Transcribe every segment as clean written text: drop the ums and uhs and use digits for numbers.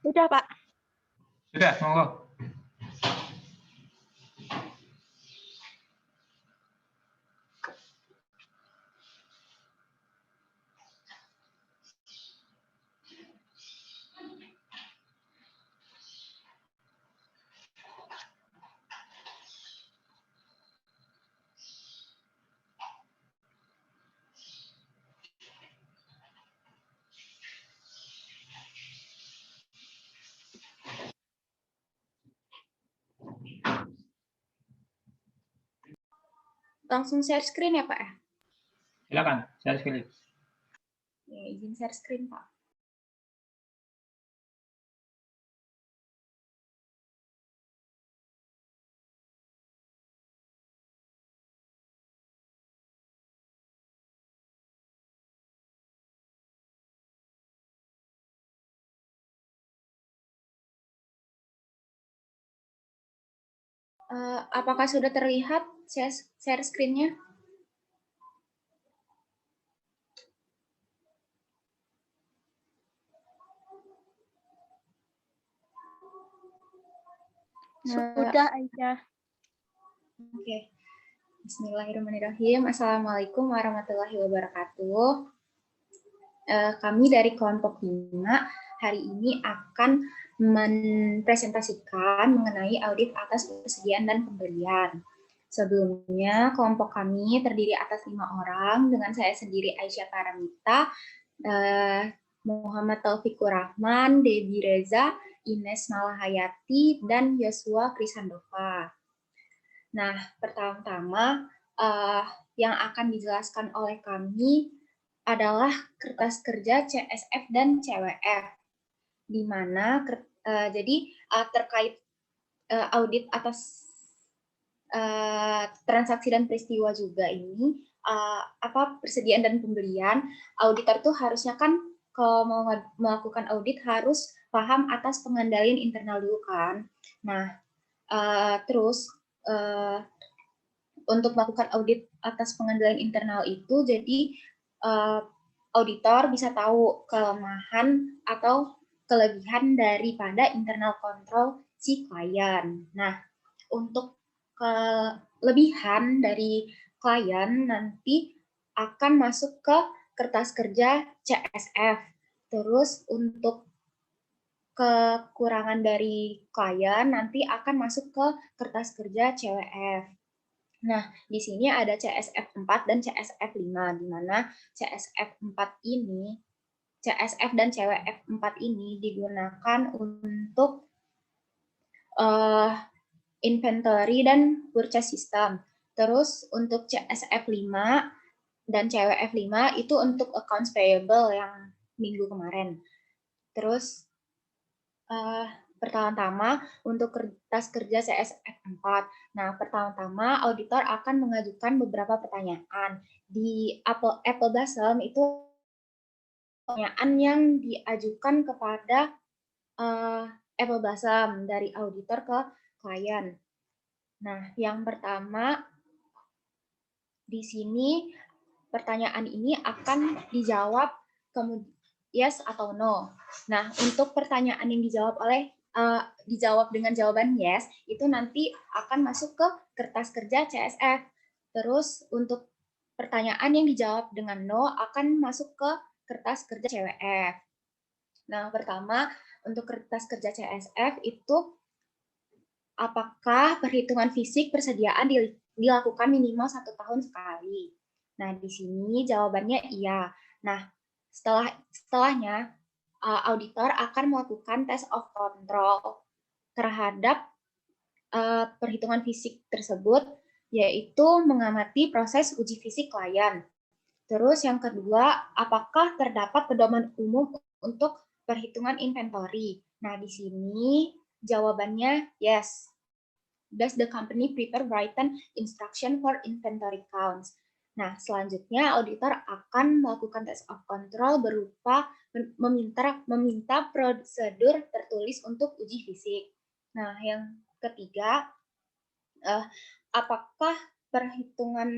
Udah, Pak. Sudah, monggo. Langsung share screen ya, Pak? Silakan, share screen. Ya, izin share screen, Pak. Apakah sudah terlihat share screen-nya? Sudah, Aisyah. Oke. Bismillahirrahmanirrahim. Assalamualaikum warahmatullahi wabarakatuh. Kami dari kelompok 5 hari ini akan mempresentasikan mengenai audit atas persediaan dan pembelian. Sebelumnya, kelompok kami terdiri atas 5 orang, dengan saya sendiri Aisyah Paramita, Muhammad Taufikur Rahman, Debbie Reza, Ines Malahayati, dan Yosua Krisandova. Nah, pertama-tama yang akan dijelaskan oleh kami adalah kertas kerja CSF dan CWF, di mana terkait audit atas transaksi dan peristiwa juga ini, persediaan dan pembelian, auditor tuh harusnya kan kalau mau melakukan audit harus paham atas pengendalian internal dulu kan. Nah, terus untuk melakukan audit atas pengendalian internal itu, jadi auditor bisa tahu kelemahan atau kelebihan daripada internal control si klien. Nah, untuk kelebihan dari klien nanti akan masuk ke kertas kerja CSF. Terus untuk kekurangan dari klien nanti akan masuk ke kertas kerja CWF. Nah, di sini ada CSF 4 dan CSF 5, di mana CSF 4 ini, CSF dan CWF 4 ini digunakan untuk inventory dan purchase system. Terus untuk CSF 5 dan CWF 5 itu untuk accounts payable yang minggu kemarin. Terus pertama-tama untuk kertas kerja CSF 4. Nah, pertama-tama auditor akan mengajukan beberapa pertanyaan. Di Apple Blossom itu pertanyaan yang diajukan kepada Apple Blossom dari auditor ke klien. Nah, yang pertama di sini pertanyaan ini akan dijawab kemudian yes atau no. Nah, untuk pertanyaan yang dijawab dengan jawaban yes, itu nanti akan masuk ke kertas kerja CSF. Terus untuk pertanyaan yang dijawab dengan no akan masuk ke kertas kerja CWF. Nah, pertama untuk kertas kerja CSF itu apakah perhitungan fisik persediaan dilakukan minimal 1 tahun sekali. Nah, di sini jawabannya iya. Nah, setelahnya auditor akan melakukan test of control terhadap perhitungan fisik tersebut, yaitu mengamati proses uji fisik klien. Terus yang kedua, apakah terdapat pedoman umum untuk perhitungan inventory? Nah, di sini jawabannya yes. Does the company prepare written instruction for inventory counts? Nah, selanjutnya auditor akan melakukan test of control berupa meminta prosedur tertulis untuk uji fisik. Nah, yang ketiga, apakah perhitungan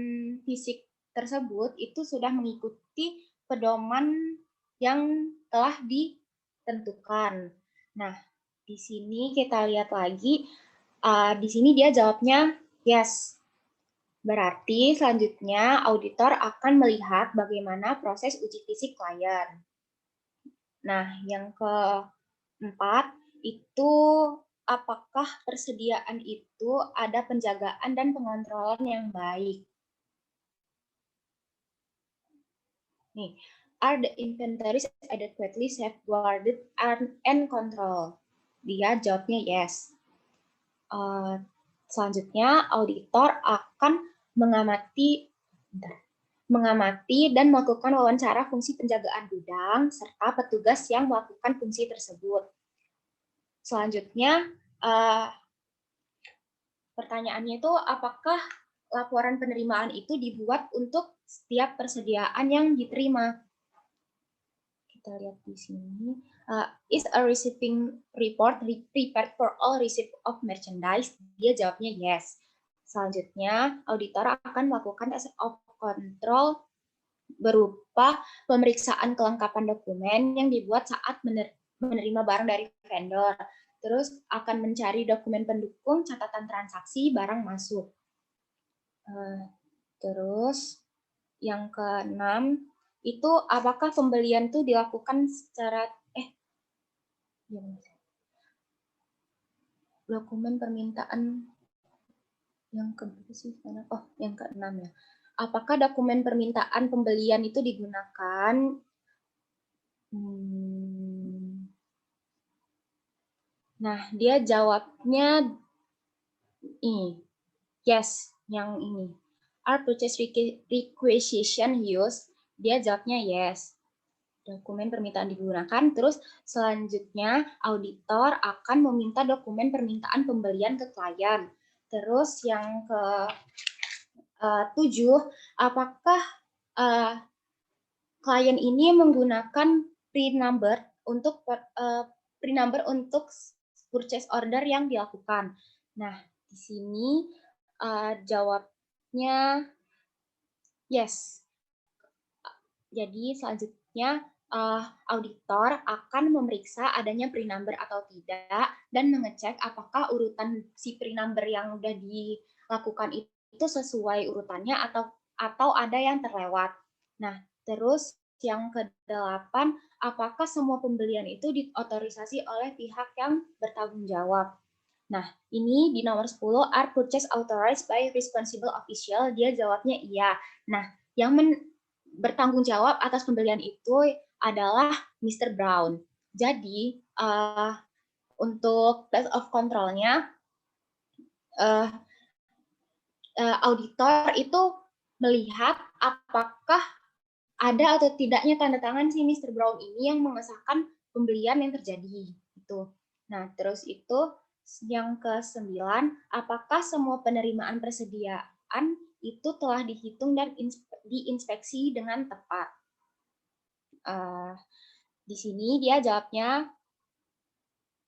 fisik tersebut itu sudah mengikuti pedoman yang telah ditentukan. Nah, di sini kita lihat lagi, di sini dia jawabnya yes. Berarti selanjutnya auditor akan melihat bagaimana proses uji fisik klien. Nah, yang keempat itu apakah persediaan itu ada penjagaan dan pengontrolan yang baik. Nih, are the inventories adequately safeguarded and controlled? Dia jawabnya yes. Selanjutnya, auditor akan mengamati dan melakukan wawancara fungsi penjagaan gudang serta petugas yang melakukan fungsi tersebut. Selanjutnya, pertanyaannya itu apakah laporan penerimaan itu dibuat untuk setiap persediaan yang diterima? Kita lihat di sini. Is a receiving report prepared for all receipt of merchandise? Dia jawabnya yes. Selanjutnya, auditor akan melakukan test of control berupa pemeriksaan kelengkapan dokumen yang dibuat saat menerima barang dari vendor. Terus akan mencari dokumen pendukung catatan transaksi barang masuk. Terus yang keenam, itu apakah pembelian itu dilakukan secara dokumen permintaan yang keberapa sih? Yang keenam ya. Apakah dokumen permintaan pembelian itu digunakan? Nah, dia jawabnya ini. Yes, yang ini. Are purchase requisition used? Dia jawabnya yes. Dokumen permintaan digunakan. Terus selanjutnya auditor akan meminta dokumen permintaan pembelian ke klien. Terus yang ke 7, apakah klien ini menggunakan pre-number untuk purchase order yang dilakukan. Nah, di sini jawabnya yes. Jadi selanjutnya auditor akan memeriksa adanya pre-number atau tidak dan mengecek apakah urutan si pre-number yang sudah dilakukan itu sesuai urutannya atau ada yang terlewat. Nah, terus yang ke-8, apakah semua pembelian itu diotorisasi oleh pihak yang bertanggung jawab. Nah, ini di nomor 10, are purchase authorized by responsible official? Dia jawabnya iya. Nah, yang bertanggung jawab atas pembelian itu adalah Mr. Brown. Jadi, untuk test of control-nya, auditor itu melihat apakah ada atau tidaknya tanda tangan si Mr. Brown ini yang mengesahkan pembelian yang terjadi. Gitu. Nah, terus itu yang ke-9, apakah semua penerimaan persediaan itu telah dihitung dan diinspeksi dengan tepat? Di sini dia jawabnya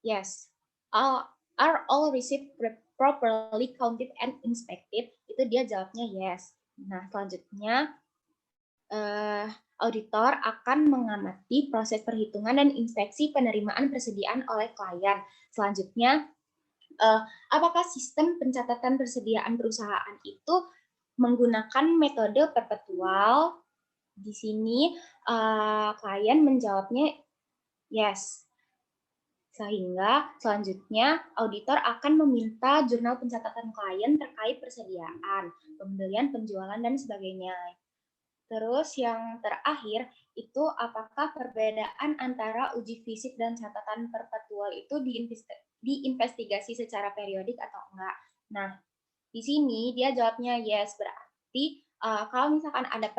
yes. Are all receipts properly counted and inspected? Itu dia jawabnya yes. Nah, selanjutnya auditor akan mengamati proses perhitungan dan inspeksi penerimaan persediaan oleh klien. Selanjutnya, apakah sistem pencatatan persediaan perusahaan itu menggunakan metode perpetual? Di sini klien menjawabnya yes. Sehingga selanjutnya auditor akan meminta jurnal pencatatan klien terkait persediaan, pembelian, penjualan, dan sebagainya. Terus yang terakhir itu apakah perbedaan antara uji fisik dan catatan perpetual itu diinvestigasi secara periodik atau enggak? Nah, di sini dia jawabnya yes, berarti kalau misalkan ada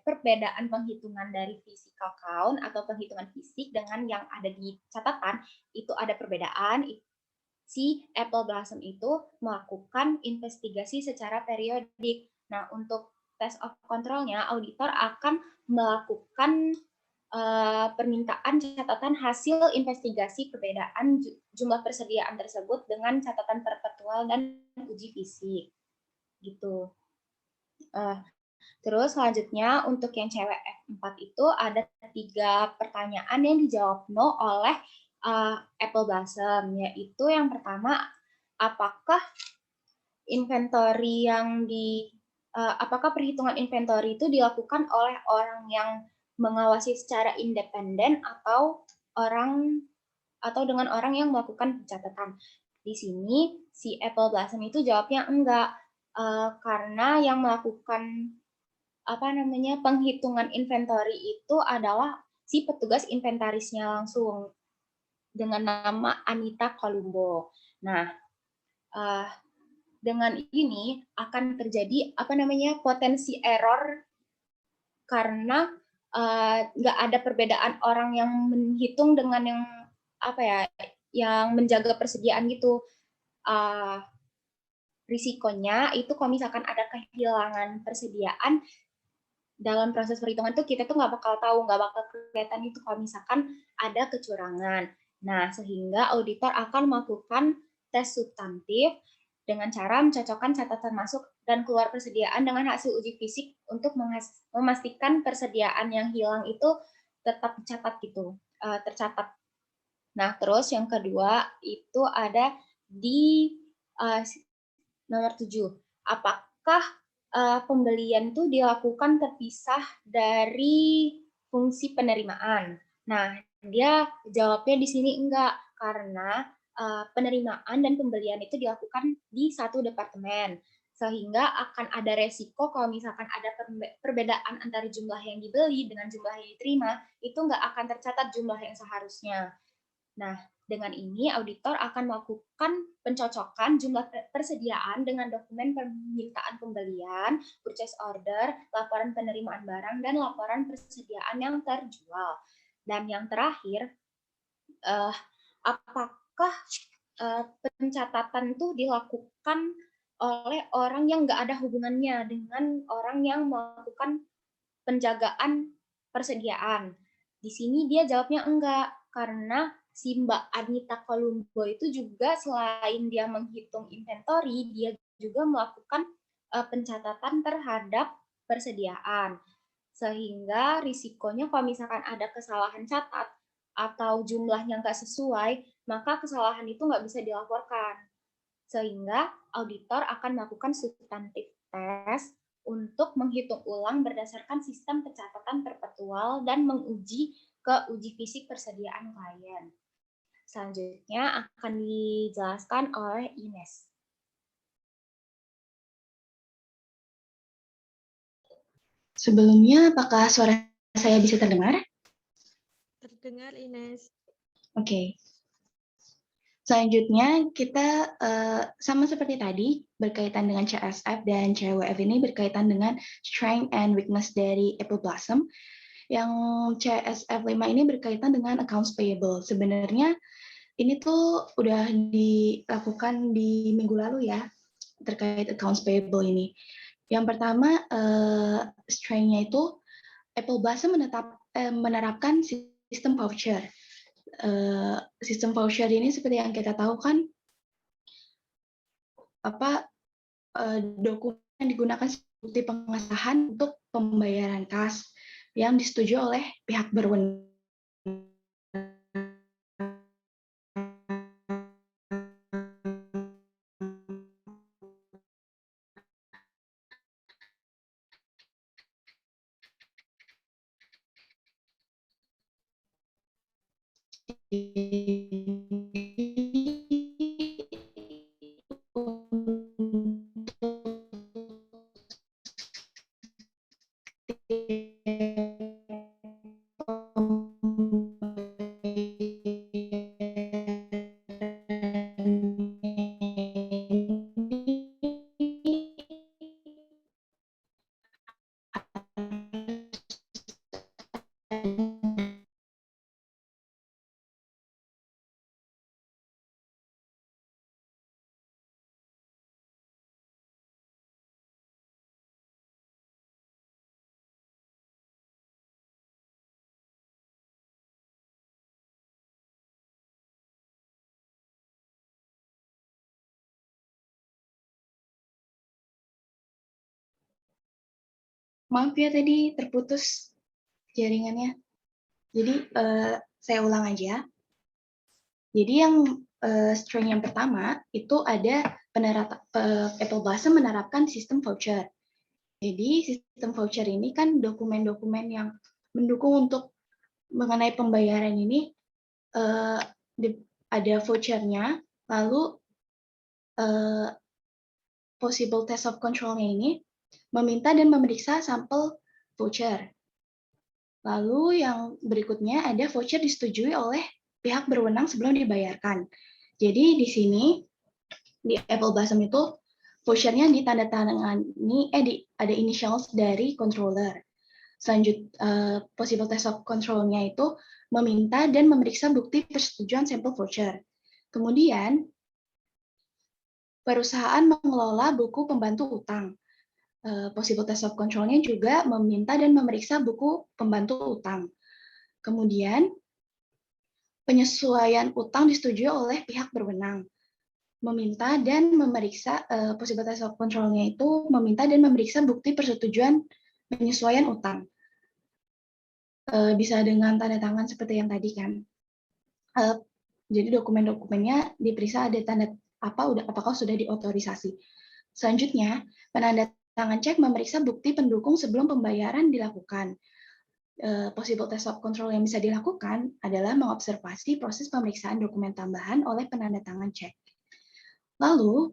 perbedaan penghitungan dari physical count atau penghitungan fisik dengan yang ada di catatan, itu ada perbedaan, si Apple Blossom itu melakukan investigasi secara periodik. Nah, untuk test of control-nya, auditor akan melakukan permintaan catatan hasil investigasi perbedaan jumlah persediaan tersebut dengan catatan perpetual dan uji fisik. Gitu. Terus selanjutnya untuk yang cewek F4 itu ada 3 pertanyaan yang dijawab no oleh apple blossom, yaitu yang pertama, apakah apakah perhitungan inventory itu dilakukan oleh orang yang mengawasi secara independen atau dengan orang yang melakukan pencatatan. Di sini si Apple Blossom itu jawabnya enggak, karena yang melakukan penghitungan inventory itu adalah si petugas inventarisnya langsung dengan nama Anita Columbo. Nah, dengan ini akan terjadi potensi error karena nggak ada perbedaan orang yang menghitung dengan yang menjaga persediaan gitu. Risikonya itu kalau misalkan ada kehilangan persediaan dalam proses perhitungan itu kita tuh nggak bakal tahu, nggak bakal kelihatan itu kalau misalkan ada kecurangan. Nah, sehingga auditor akan melakukan tes substantif dengan cara mencocokkan catatan masuk dan keluar persediaan dengan hasil uji fisik untuk memastikan persediaan yang hilang itu tetap tercatat. Nah, terus yang kedua itu ada di nomor 7. Apakah pembelian itu dilakukan terpisah dari fungsi penerimaan? Nah, dia jawabnya di sini enggak, karena penerimaan dan pembelian itu dilakukan di satu departemen, sehingga akan ada resiko kalau misalkan ada perbedaan antara jumlah yang dibeli dengan jumlah yang diterima, itu enggak akan tercatat jumlah yang seharusnya. Nah, dengan ini auditor akan melakukan pencocokan jumlah persediaan dengan dokumen permintaan pembelian, purchase order, laporan penerimaan barang, dan laporan persediaan yang terjual. Dan yang terakhir, apakah pencatatan itu dilakukan oleh orang yang nggak ada hubungannya dengan orang yang melakukan penjagaan persediaan. Di sini dia jawabnya enggak, karena si Mbak Anita Columbo itu juga selain dia menghitung inventory, dia juga melakukan pencatatan terhadap persediaan. Sehingga risikonya kalau misalkan ada kesalahan catat atau jumlahnya nggak sesuai, maka kesalahan itu nggak bisa dilaporkan. Sehingga auditor akan melakukan substantif test untuk menghitung ulang berdasarkan sistem pencatatan perpetual dan menguji ke uji fisik persediaan klien. Selanjutnya akan dijelaskan oleh Ines. Sebelumnya, apakah suara saya bisa terdengar? Terdengar, Ines. Oke. Selanjutnya, kita sama seperti tadi, berkaitan dengan CSF dan CWF ini berkaitan dengan strength and weakness dari Apple Blossom. Yang CSF 5 ini berkaitan dengan accounts payable. Sebenarnya ini tuh udah dilakukan di minggu lalu ya, terkait accounts payable ini. Yang pertama, strength-nya itu Apple Blossom menerapkan sistem voucher. Sistem voucher ini seperti yang kita tahu kan, dokumen yang digunakan sebagai bukti pengesahan untuk pembayaran kas yang disetujui oleh pihak berwenang. Maaf ya tadi terputus jaringannya. Jadi saya ulang aja. Jadi yang string yang pertama itu ada Apple Blossom menerapkan sistem voucher. Jadi sistem voucher ini kan dokumen-dokumen yang mendukung untuk mengenai pembayaran ini ada vouchernya, lalu possible test of control-nya ini meminta dan memeriksa sampel voucher. Lalu yang berikutnya ada voucher disetujui oleh pihak berwenang sebelum dibayarkan. Jadi di sini di Apple Blossom itu vouchernya ditandatangani ada initials dari controller. Possible test of control-nya itu meminta dan memeriksa bukti persetujuan sampel voucher. Kemudian perusahaan mengelola buku pembantu utang. Possible test of control-nya juga meminta dan memeriksa buku pembantu utang. Kemudian penyesuaian utang disetujui oleh pihak berwenang. Meminta dan memeriksa possible test of control-nya itu meminta dan memeriksa bukti persetujuan penyesuaian utang. Bisa dengan tanda tangan seperti yang tadi kan. Jadi dokumen-dokumennya diperiksa ada tanda apakah sudah diotorisasi. Selanjutnya, penandatangan cek memeriksa bukti pendukung sebelum pembayaran dilakukan. Possible test of control yang bisa dilakukan adalah mengobservasi proses pemeriksaan dokumen tambahan oleh penandatangan cek. Lalu,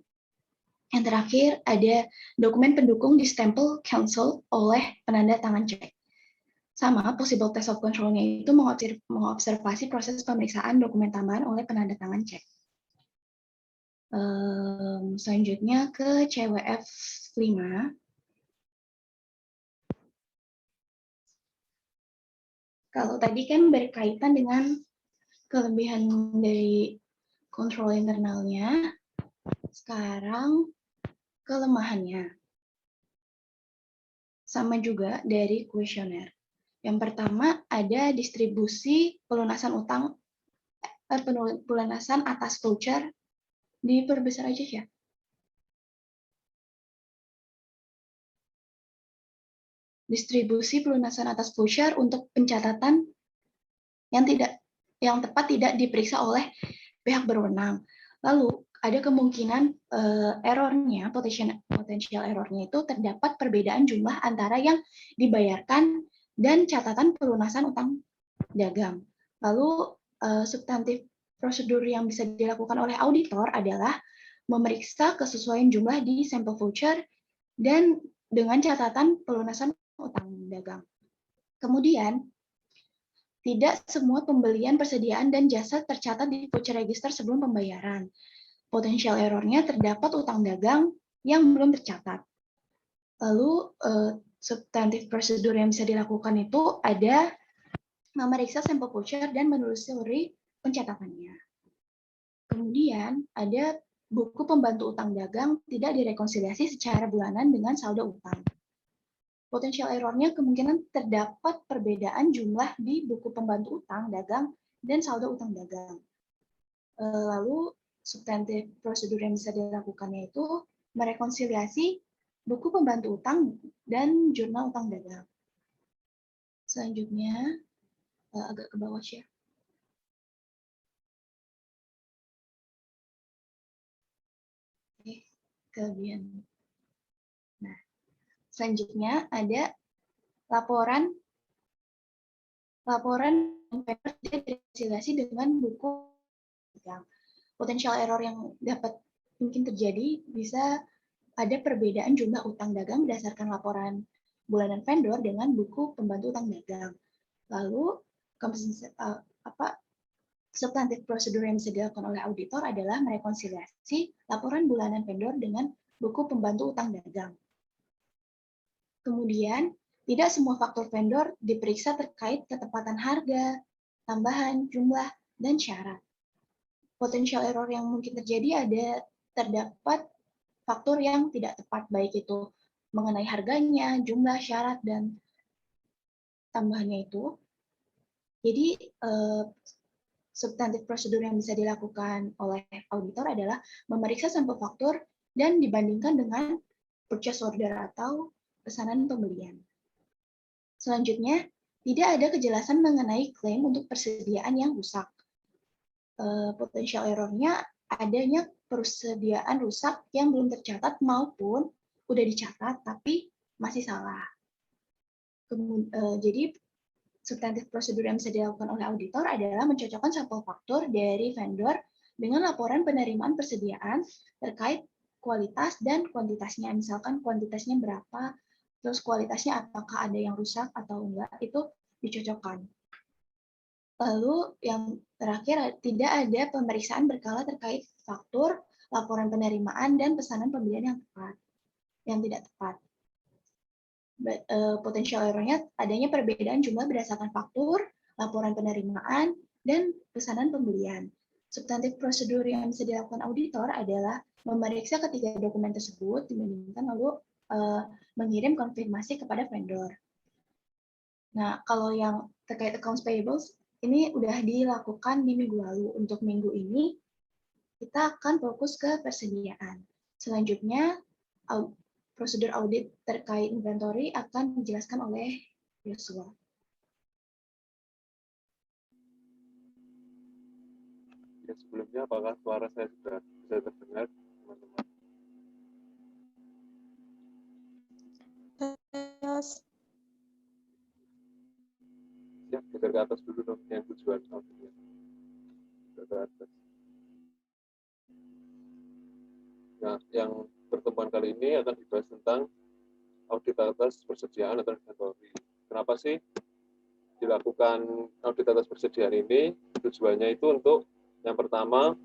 yang terakhir ada dokumen pendukung distempel cancel oleh penandatangan cek. Sama, possible test of control-nya itu mengobservasi proses pemeriksaan dokumen tambahan oleh penandatangan cek. Selanjutnya ke CWF 5. Kalau tadi kan berkaitan dengan kelebihan dari kontrol internalnya, sekarang kelemahannya. Sama juga dari kuesioner. Yang pertama ada distribusi pelunasan utang, pelunasan atas voucher, diperbesar aja ya. Distribusi pelunasan atas voucher untuk pencatatan yang tepat tidak diperiksa oleh pihak berwenang. Lalu ada kemungkinan errornya, potensial errornya itu terdapat perbedaan jumlah antara yang dibayarkan dan catatan pelunasan utang dagang. Lalu substantif prosedur yang bisa dilakukan oleh auditor adalah memeriksa kesesuaian jumlah di sampel voucher dan dengan catatan pelunasan utang dagang. Kemudian, tidak semua pembelian, persediaan, dan jasa tercatat di voucher register sebelum pembayaran. Potensial errornya terdapat utang dagang yang belum tercatat. Lalu, substantif prosedur yang bisa dilakukan itu ada memeriksa sampel voucher dan menelusuri pencatatannya. Kemudian, ada buku pembantu utang dagang tidak direkonsiliasi secara bulanan dengan saldo utang. Potensial errornya kemungkinan terdapat perbedaan jumlah di buku pembantu utang dagang dan saldo utang dagang. Lalu substantif prosedur yang bisa dilakukannya itu merekonsiliasi buku pembantu utang dan jurnal utang dagang. Selanjutnya agak ke bawah ya. Oke, kelebihan. Nah, selanjutnya ada laporan vendor tidak direkonsiliasi dengan buku dagang. Potensial error yang dapat mungkin terjadi bisa ada perbedaan jumlah utang dagang berdasarkan laporan bulanan vendor dengan buku pembantu utang dagang. Lalu substantif prosedur yang bisa dilakukan oleh auditor adalah merekonsiliasi laporan bulanan vendor dengan buku pembantu utang dagang. Kemudian, tidak semua faktor vendor diperiksa terkait ketepatan harga, tambahan, jumlah, dan syarat. Potensial error yang mungkin terjadi terdapat faktor yang tidak tepat, baik itu mengenai harganya, jumlah, syarat, dan tambahannya itu. Jadi, substantif prosedur yang bisa dilakukan oleh auditor adalah memeriksa sampel faktor dan dibandingkan dengan purchase order atau pesanan pembelian. Selanjutnya, tidak ada kejelasan mengenai klaim untuk persediaan yang rusak. Potential error-nya adanya persediaan rusak yang belum tercatat maupun udah dicatat tapi masih salah. Jadi substantif prosedur yang bisa dilakukan oleh auditor adalah mencocokkan sampel faktur dari vendor dengan laporan penerimaan persediaan terkait kualitas dan kuantitasnya. Misalkan kuantitasnya berapa, terus kualitasnya apakah ada yang rusak atau enggak, itu dicocokkan. Lalu yang terakhir, tidak ada pemeriksaan berkala terkait faktur, laporan penerimaan, dan pesanan pembelian yang tidak tepat. Potential error-nya adanya perbedaan jumlah berdasarkan faktur, laporan penerimaan, dan pesanan pembelian. Substantif prosedur yang bisa dilakukan auditor adalah memeriksa ketiga dokumen tersebut, dibandingkan lalu mengirim konfirmasi kepada vendor. Nah, kalau yang terkait accounts payables, ini udah dilakukan di minggu lalu. Untuk minggu ini, kita akan fokus ke persediaan. Selanjutnya, prosedur audit terkait inventory akan dijelaskan oleh Joshua. Ya, sebelumnya apakah suara saya sudah bisa terdengar, teman-teman? Yes. Ya, geser ke atas dulu dong, yang tujuan auditnya. Geser ke atas. Nah, yang pertemuan kali ini akan dibahas tentang audit atas persediaan atau inventory. Kenapa sih dilakukan audit atas persediaan ini? Tujuannya itu untuk yang pertama,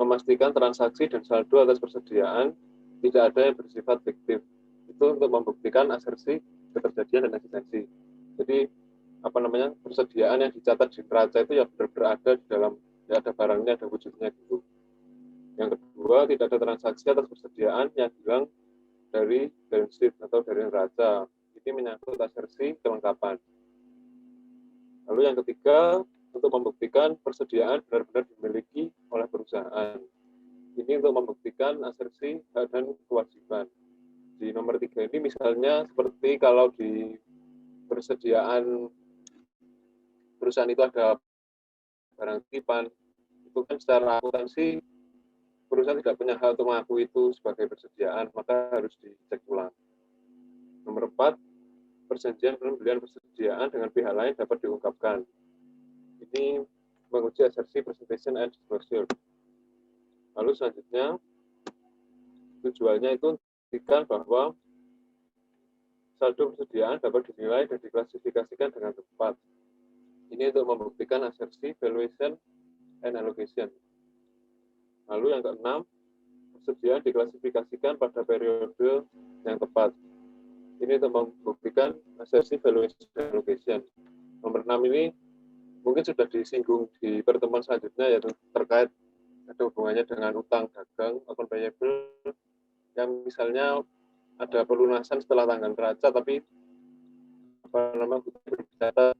memastikan transaksi dan saldo atas persediaan tidak ada yang bersifat fiktif. Itu untuk membuktikan asersi keterjadian dan eksistensi. Jadi persediaan yang dicatat di neraca itu yang benar-benar ada di dalam, ya ada barangnya, ada wujudnya gitu. Yang kedua, tidak ada transaksi atas persediaan yang hilang dari balance sheet atau dari neraca. Ini menyangkut asersi kelengkapan. Lalu yang ketiga, untuk membuktikan persediaan benar-benar dimiliki oleh perusahaan. Ini untuk membuktikan asersi hak dan kewajiban. Di nomor 3 ini misalnya seperti kalau di persediaan perusahaan itu ada barang titipan, itu kan secara akuntansi perusahaan tidak punya hak untuk mengakui itu sebagai persediaan, maka harus dicek ulang. Nomor 4, perjanjian pembelian persediaan dengan pihak lain dapat diungkapkan. Ini menguji asersi presentation and disclosure. Lalu selanjutnya, tujuannya itu memastikan bahwa saldo persediaan dapat dinilai dan diklasifikasikan dengan tepat. Ini untuk membuktikan asersi valuation and allocation. Lalu yang keenam, persediaan diklasifikasikan pada periode yang tepat. Ini untuk membuktikan asersi valuation and allocation. Nomor 6 ini mungkin sudah disinggung di pertemuan selanjutnya, yaitu terkait ada hubungannya dengan utang dagang, account payable, yang misalnya ada pelunasan setelah tanggal neraca, tapi berbicara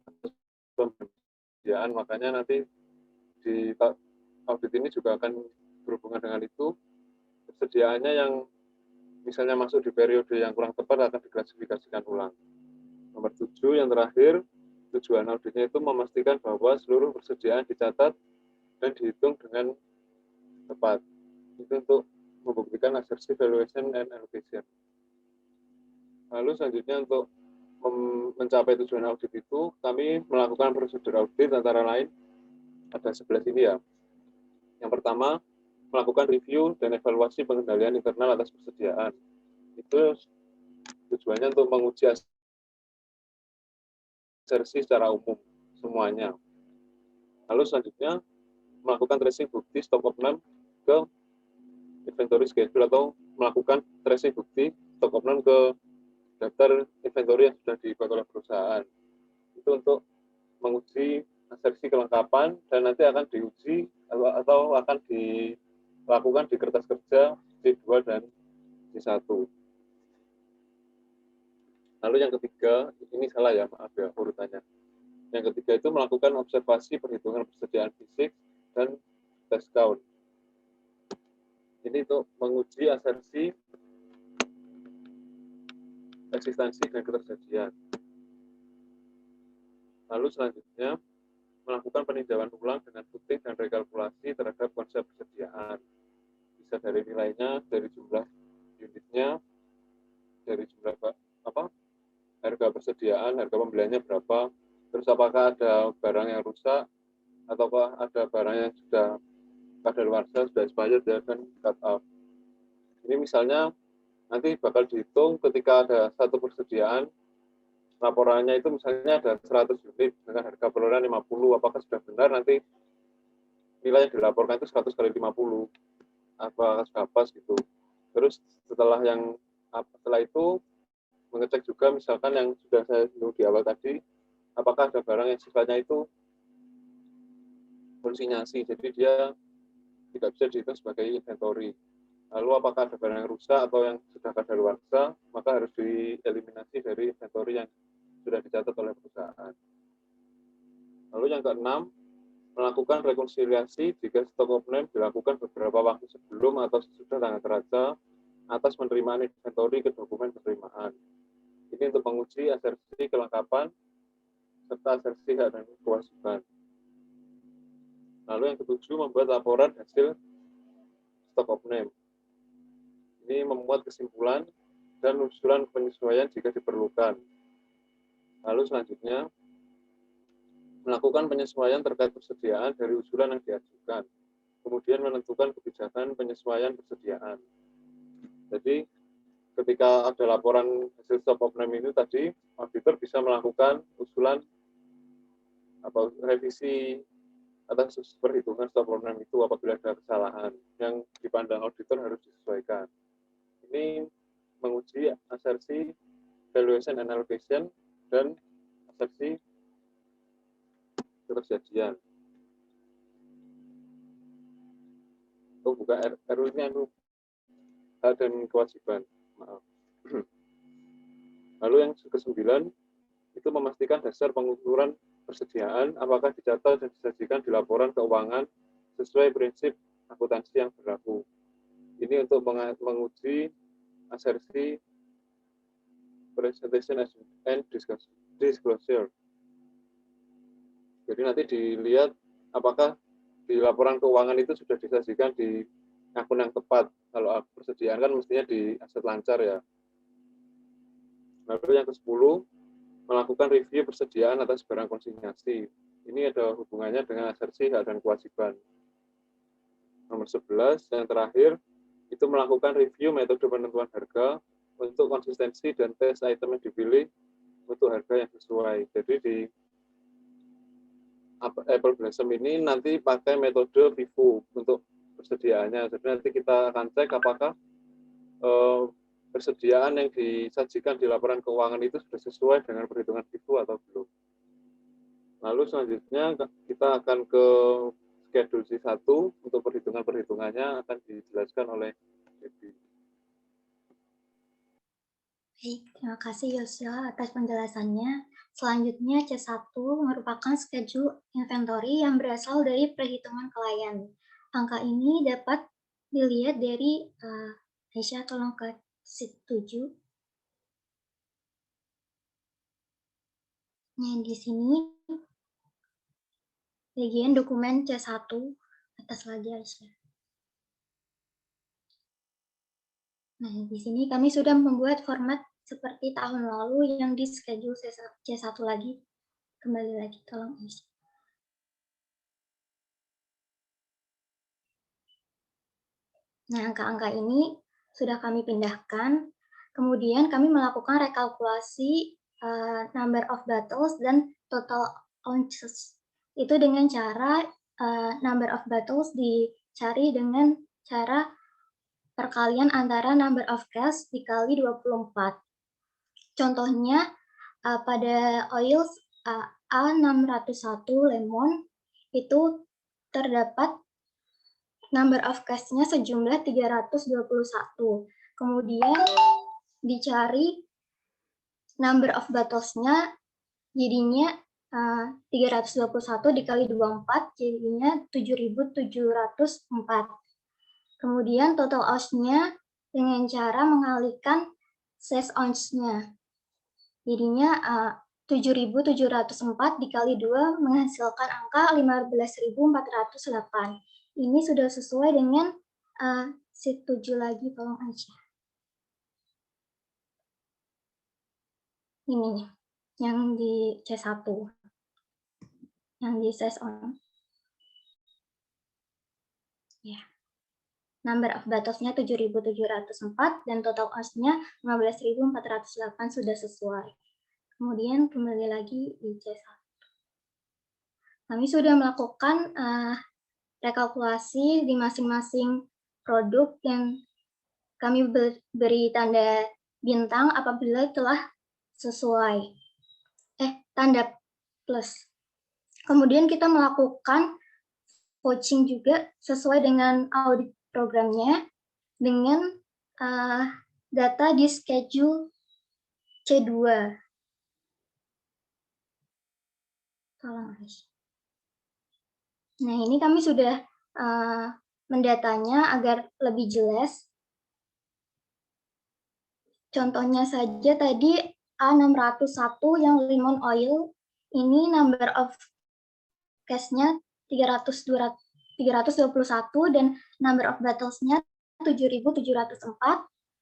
pembelian, makanya nanti di audit ini juga akan berhubungan dengan itu. Persediaannya yang misalnya masuk di periode yang kurang tepat akan diklasifikasikan ulang. Nomor 7 yang terakhir, tujuan auditnya itu memastikan bahwa seluruh persediaan dicatat dan dihitung dengan tepat. Itu untuk membuktikan asersi valuation and allocation. Lalu selanjutnya untuk mencapai tujuan audit itu, kami melakukan prosedur audit antara lain ada 11 ini ya. Yang pertama, melakukan review dan evaluasi pengendalian internal atas persediaan. Itu tujuannya untuk menguji asersi secara umum semuanya. Lalu selanjutnya, melakukan tracing bukti stok non ke inventory schedule atau melakukan tracing bukti stok non ke daftar inventory yang sudah dibuat oleh perusahaan. Itu untuk menguji asersi kelengkapan dan nanti akan diuji atau akan dilakukan di kertas kerja C2 dan C1. Lalu yang ketiga, ini salah ya, maaf ya urutannya. Yang ketiga itu melakukan observasi perhitungan persediaan fisik dan test count. Ini untuk menguji asersi eksistensi dan ketersediaan. Lalu selanjutnya, melakukan peninjauan ulang dengan putih dan rekalkulasi terhadap konsep persediaan. Bisa dari nilainya, dari jumlah unitnya, dari jumlah harga persediaan, harga pembeliannya berapa, terus apakah ada barang yang rusak, ataukah ada barang yang sudah kadaluarsa, sudah expired, ya kan cut off. Ini misalnya nanti bakal dihitung ketika ada satu persediaan, laporannya itu misalnya ada 100 unit dengan harga perolehan 50, apakah sudah benar nanti nilai yang dilaporkan itu 100 kali 50, apakah sudah pas gitu. Terus setelah itu mengecek juga misalkan yang sudah saya singgung di awal tadi, apakah ada barang yang sifatnya itu konsinyasi, jadi dia tidak bisa dihitung sebagai inventory. Lalu apakah ada barang yang rusak atau yang sudah kadaluarsa, maka harus dieliminasi dari inventory yang sudah dicatat oleh perusahaan. Lalu yang keenam, melakukan rekonsiliasi jika stok of name dilakukan beberapa waktu sebelum atau sesudah tanggal teraca atas penerimaan inventory ke dokumen penerimaan. Ini untuk menguji asersi kelengkapan serta asersi hak dan kewajiban. Lalu yang ketujuh, membuat laporan hasil stock of name. Ini memuat kesimpulan dan usulan penyesuaian jika diperlukan. Lalu selanjutnya, melakukan penyesuaian terkait persediaan dari usulan yang diajukan. Kemudian menentukan kebijakan penyesuaian persediaan. Jadi, ketika ada laporan hasil stock of name ini tadi, auditor bisa melakukan usulan atau revisi atas perhitungan stock of name itu apabila ada kesalahan yang dipandang auditor harus disesuaikan. Ini menguji asersi valuation and allocation dan asersi ketersediaan. Bukan RU-nya hak dan kewajiban. Maaf. Lalu yang ke-9 itu memastikan dasar pengukuran persediaan apakah dicatat dan disajikan di laporan keuangan sesuai prinsip akuntansi yang berlaku. Ini untuk menguji asersi presentation and disclosure. Jadi nanti dilihat apakah di laporan keuangan itu sudah disajikan di akun yang tepat. Kalau persediaan kan mestinya di aset lancar ya. Lalu yang ke-10, melakukan review persediaan atas barang konsinyasi. Ini ada hubungannya dengan asersi hak dan kewajiban. Nomor 11, yang terakhir, itu melakukan review metode penentuan harga untuk konsistensi dan tes item yang dipilih untuk harga yang sesuai. Jadi di Apple Blossom ini nanti pakai metode FIFO untuk persediaannya. Jadi nanti kita akan cek apakah persediaan yang disajikan di laporan keuangan itu sudah sesuai dengan perhitungan FIFO atau belum. Lalu selanjutnya kita akan ke schedule C1 untuk perhitungan-perhitungannya akan dijelaskan oleh Debbie. Baik, terima kasih Yosua atas penjelasannya. Selanjutnya C1 merupakan schedule inventory yang berasal dari perhitungan klien. Angka ini dapat dilihat dari Aisyah, tolong ke sheet 7. Nah, di sini bagian dokumen C1 atas lagi Aisyah. Nah, di sini kami sudah membuat format seperti tahun lalu yang di schedule C1 lagi. Kembali lagi, tolong Aisyah. Nah, angka-angka ini sudah kami pindahkan. Kemudian kami melakukan rekalkulasi number of bottles dan total ounces. Itu dengan cara number of bottles dicari dengan cara perkalian antara number of cash dikali 24. Contohnya pada oils A601 lemon itu terdapat number of cash-nya sejumlah 321. Kemudian dicari number of bottles-nya jadinya 321 dikali 24 jadinya 7.704. Kemudian total ounce-nya dengan cara mengalihkan size ounce-nya. Jadinya 7.704 dikali 2 menghasilkan angka 15.408. Ini sudah sesuai dengan sheet 7 lagi, tolong aja. Ini yang di C1, yang di size on. Ya. Number of battles-nya 7.704 dan total odds-nya 15.408 sudah sesuai. Kemudian kembali lagi di C1. Kami sudah melakukan rekalkulasi di masing-masing produk yang kami beri tanda bintang apabila telah sesuai. Tanda plus. Kemudian kita melakukan coaching juga sesuai dengan audit programnya dengan data di schedule C2. Tolong, Aisyah. Nah, ini kami sudah mendatanya agar lebih jelas. Contohnya saja tadi A601 yang lemon oil, ini number of case-nya 321 dan number of battles-nya 7.704.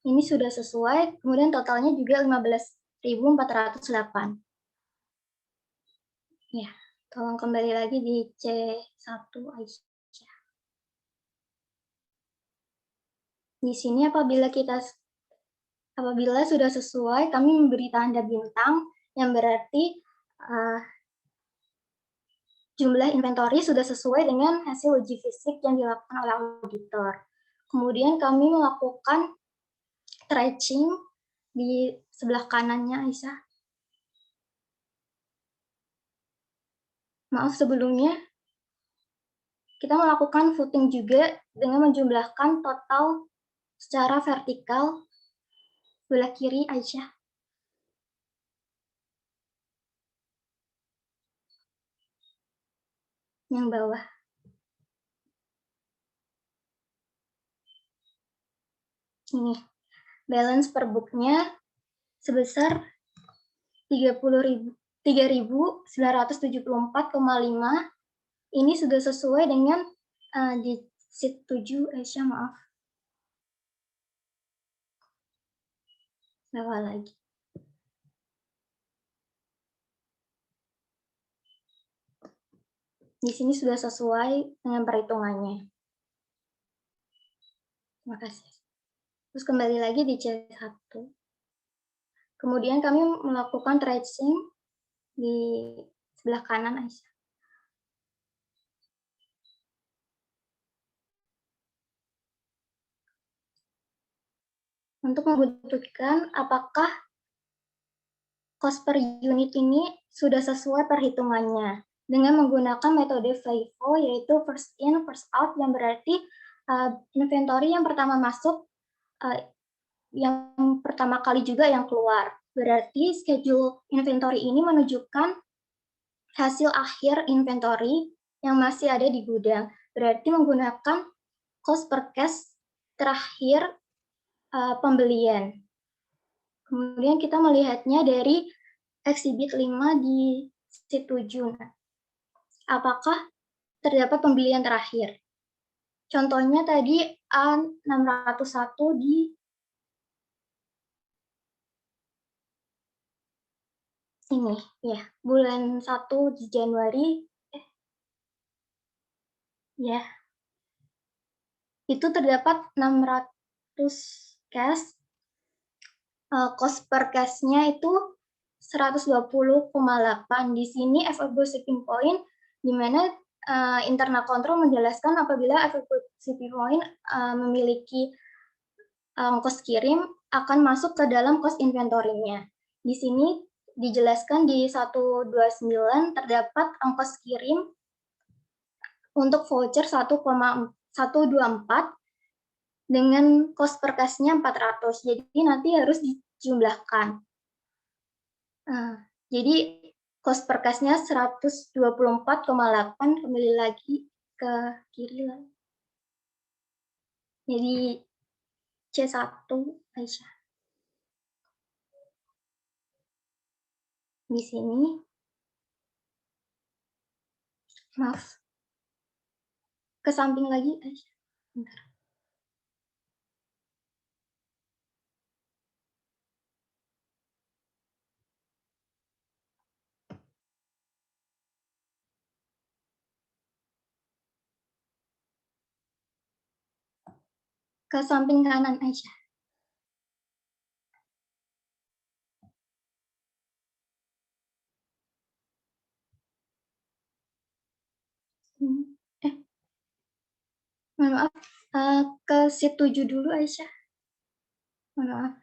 Ini sudah sesuai, kemudian totalnya juga 15.408. Ya, tolong kembali lagi di C1 aja. Di sini apabila sudah sesuai, kami memberi tanda bintang yang berarti jumlah inventory sudah sesuai dengan hasil uji fisik yang dilakukan oleh auditor. Kemudian kami melakukan tracing di sebelah kanannya, Aisyah. Maaf sebelumnya, kita melakukan footing juga dengan menjumlahkan total secara vertikal sebelah kiri, Aisyah. Yang bawah. Ini, balance per book-nya sebesar 3.974,5. Ini sudah sesuai dengan di sheet 7, Aisyah, maaf. Bawah lagi. Di sini sudah sesuai dengan perhitungannya. Terima kasih. Terus kembali lagi di C1. Kemudian kami melakukan tracing di sebelah kanan, Aisyah. Untuk membuktikan apakah cost per unit ini sudah sesuai perhitungannya dengan menggunakan metode FIFO, yaitu first in, first out, yang berarti inventory yang pertama masuk, yang pertama kali juga yang keluar. Berarti schedule inventory ini menunjukkan hasil akhir inventory yang masih ada di gudang. Berarti menggunakan cost per case terakhir pembelian. Kemudian kita melihatnya dari exhibit 5 di sheet 7. Apakah terdapat pembelian terakhir? Contohnya tadi A601 di ini, ya, bulan 1 di Januari, ya, itu terdapat 600 case, cost per case-nya itu 120,8. Di sini FIFO shipping point, di mana internal control menjelaskan apabila FIFO shipping point memiliki ongkos kirim akan masuk ke dalam cost inventory-nya. Di sini dijelaskan di 129 terdapat ongkos kirim untuk voucher 1,124 dengan cost per case-nya 400. Jadi nanti harus dijumlahkan. Jadi cost per case-nya 124,8, kembali lagi ke kiri lah. Jadi C1, Aisyah. Di sini, maaf, ke samping lagi, bentar. Ke samping kanan Aisyah. Mohon maaf, ke sheet 7 dulu Aisyah. Mohon maaf.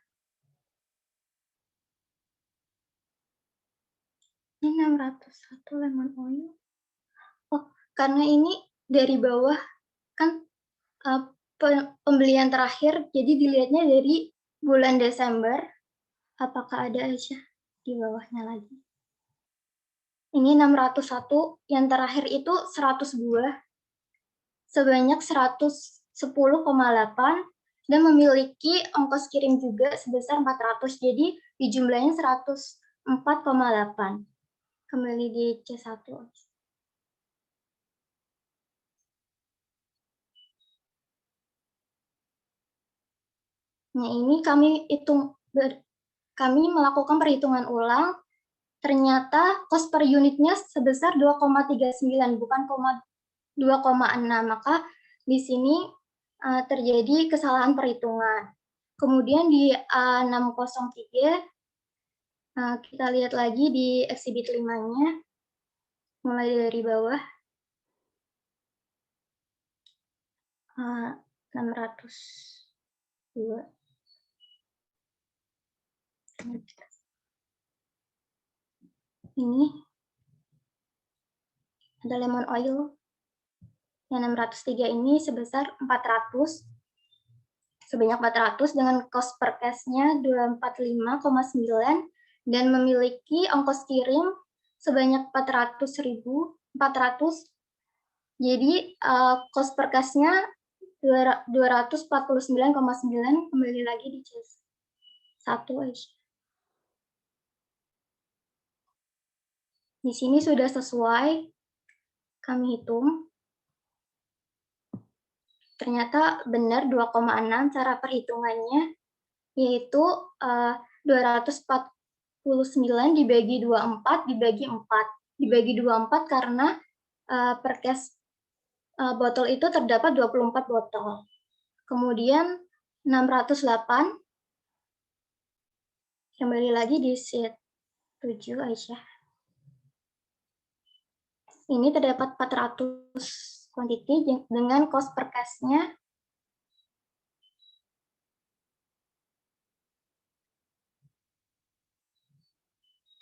Ini 601 lemon oil. Oh, karena ini dari bawah kan pembelian terakhir, jadi dilihatnya dari bulan Desember. Apakah ada Aisyah di bawahnya lagi? Ini 601, yang terakhir itu 100 buah, sebanyak 110,8, dan memiliki ongkos kirim juga sebesar 400, jadi di jumlahnya 104,8. Kembali di C1. Nah, ini kami melakukan perhitungan ulang, ternyata cost per unitnya sebesar 2,39, bukan 2,6. Maka di sini terjadi kesalahan perhitungan. Kemudian di A603, kita lihat lagi di exhibit 5-nya, mulai dari bawah. 602. Ini ada lemon oil. Yang 603 ini sebesar 400, sebanyak 400 dengan cost per case-nya 245,9 dan memiliki ongkos kirim sebanyak 400. Jadi cost per case-nya 249,9, kembali lagi di C1 Aisyah. Di sini sudah sesuai, kami hitung. Ternyata benar 2,6 cara perhitungannya, yaitu 249 dibagi 24 dibagi 4. Dibagi 24 karena per case botol itu terdapat 24 botol. Kemudian 608, kembali lagi di sheet 7 Aisyah. Ini terdapat 400 quantity dengan cost per case-nya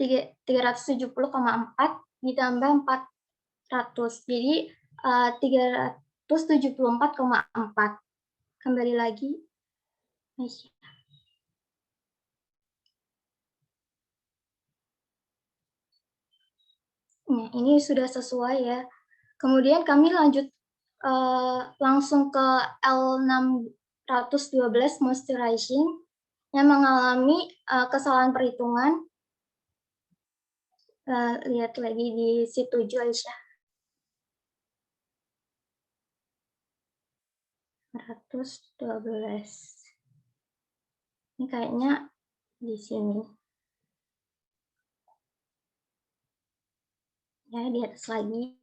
370,4 ditambah 400, jadi 374,4. Kembali lagi. Nah, ini sudah sesuai ya. Kemudian kami lanjut langsung ke L612 moisturizing yang mengalami kesalahan perhitungan. Lihat lagi di sheet 7 Aisyah. 112. Ini kayaknya di sini. Ya, di atas lagi.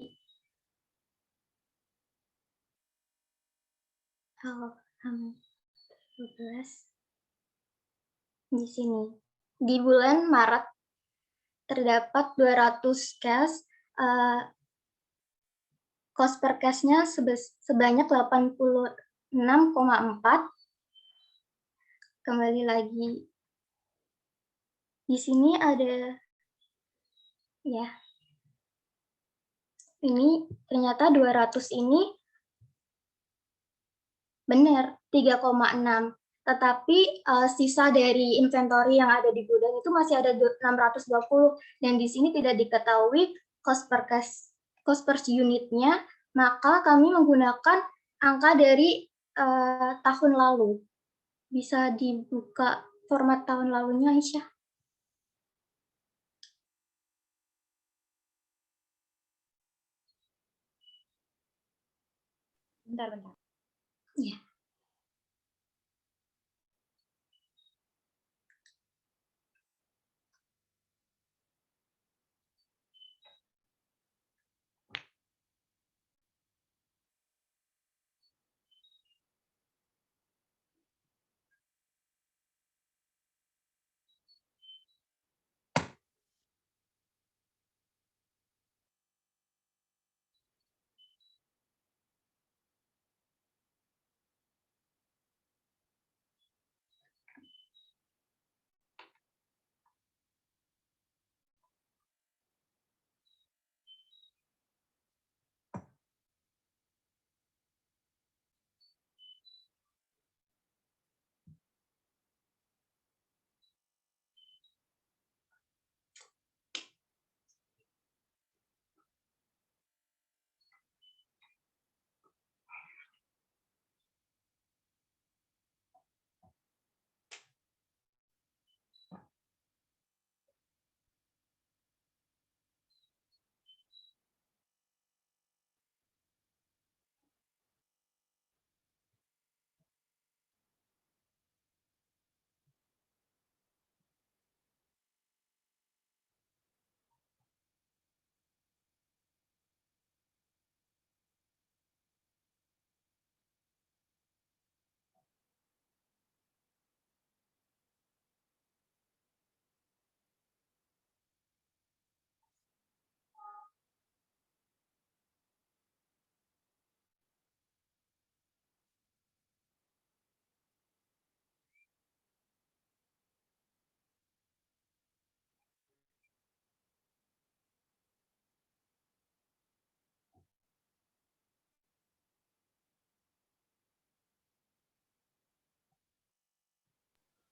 12. Di sini. Di bulan Maret terdapat 200 case, cost per case-nya sebanyak 86,4. Kembali lagi. Di sini ada, ya, ini ternyata 200 ini benar 3,6. Tetapi sisa dari inventory yang ada di gudang itu masih ada 620, dan di sini tidak diketahui cost per unitnya, maka kami menggunakan angka dari tahun lalu. Bisa dibuka format tahun lalunya, Aisyah. Bentar. Iya.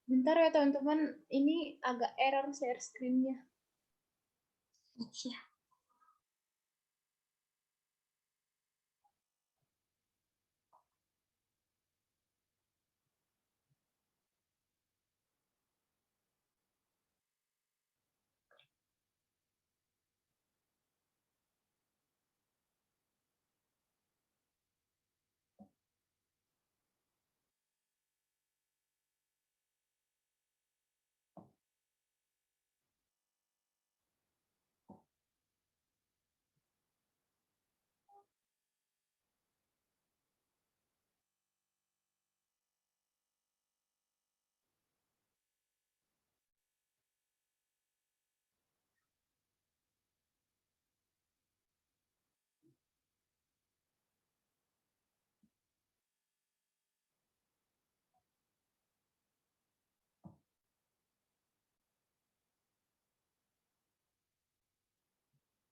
Bentar ya teman-teman, ini agak error share screen-nya. Iya.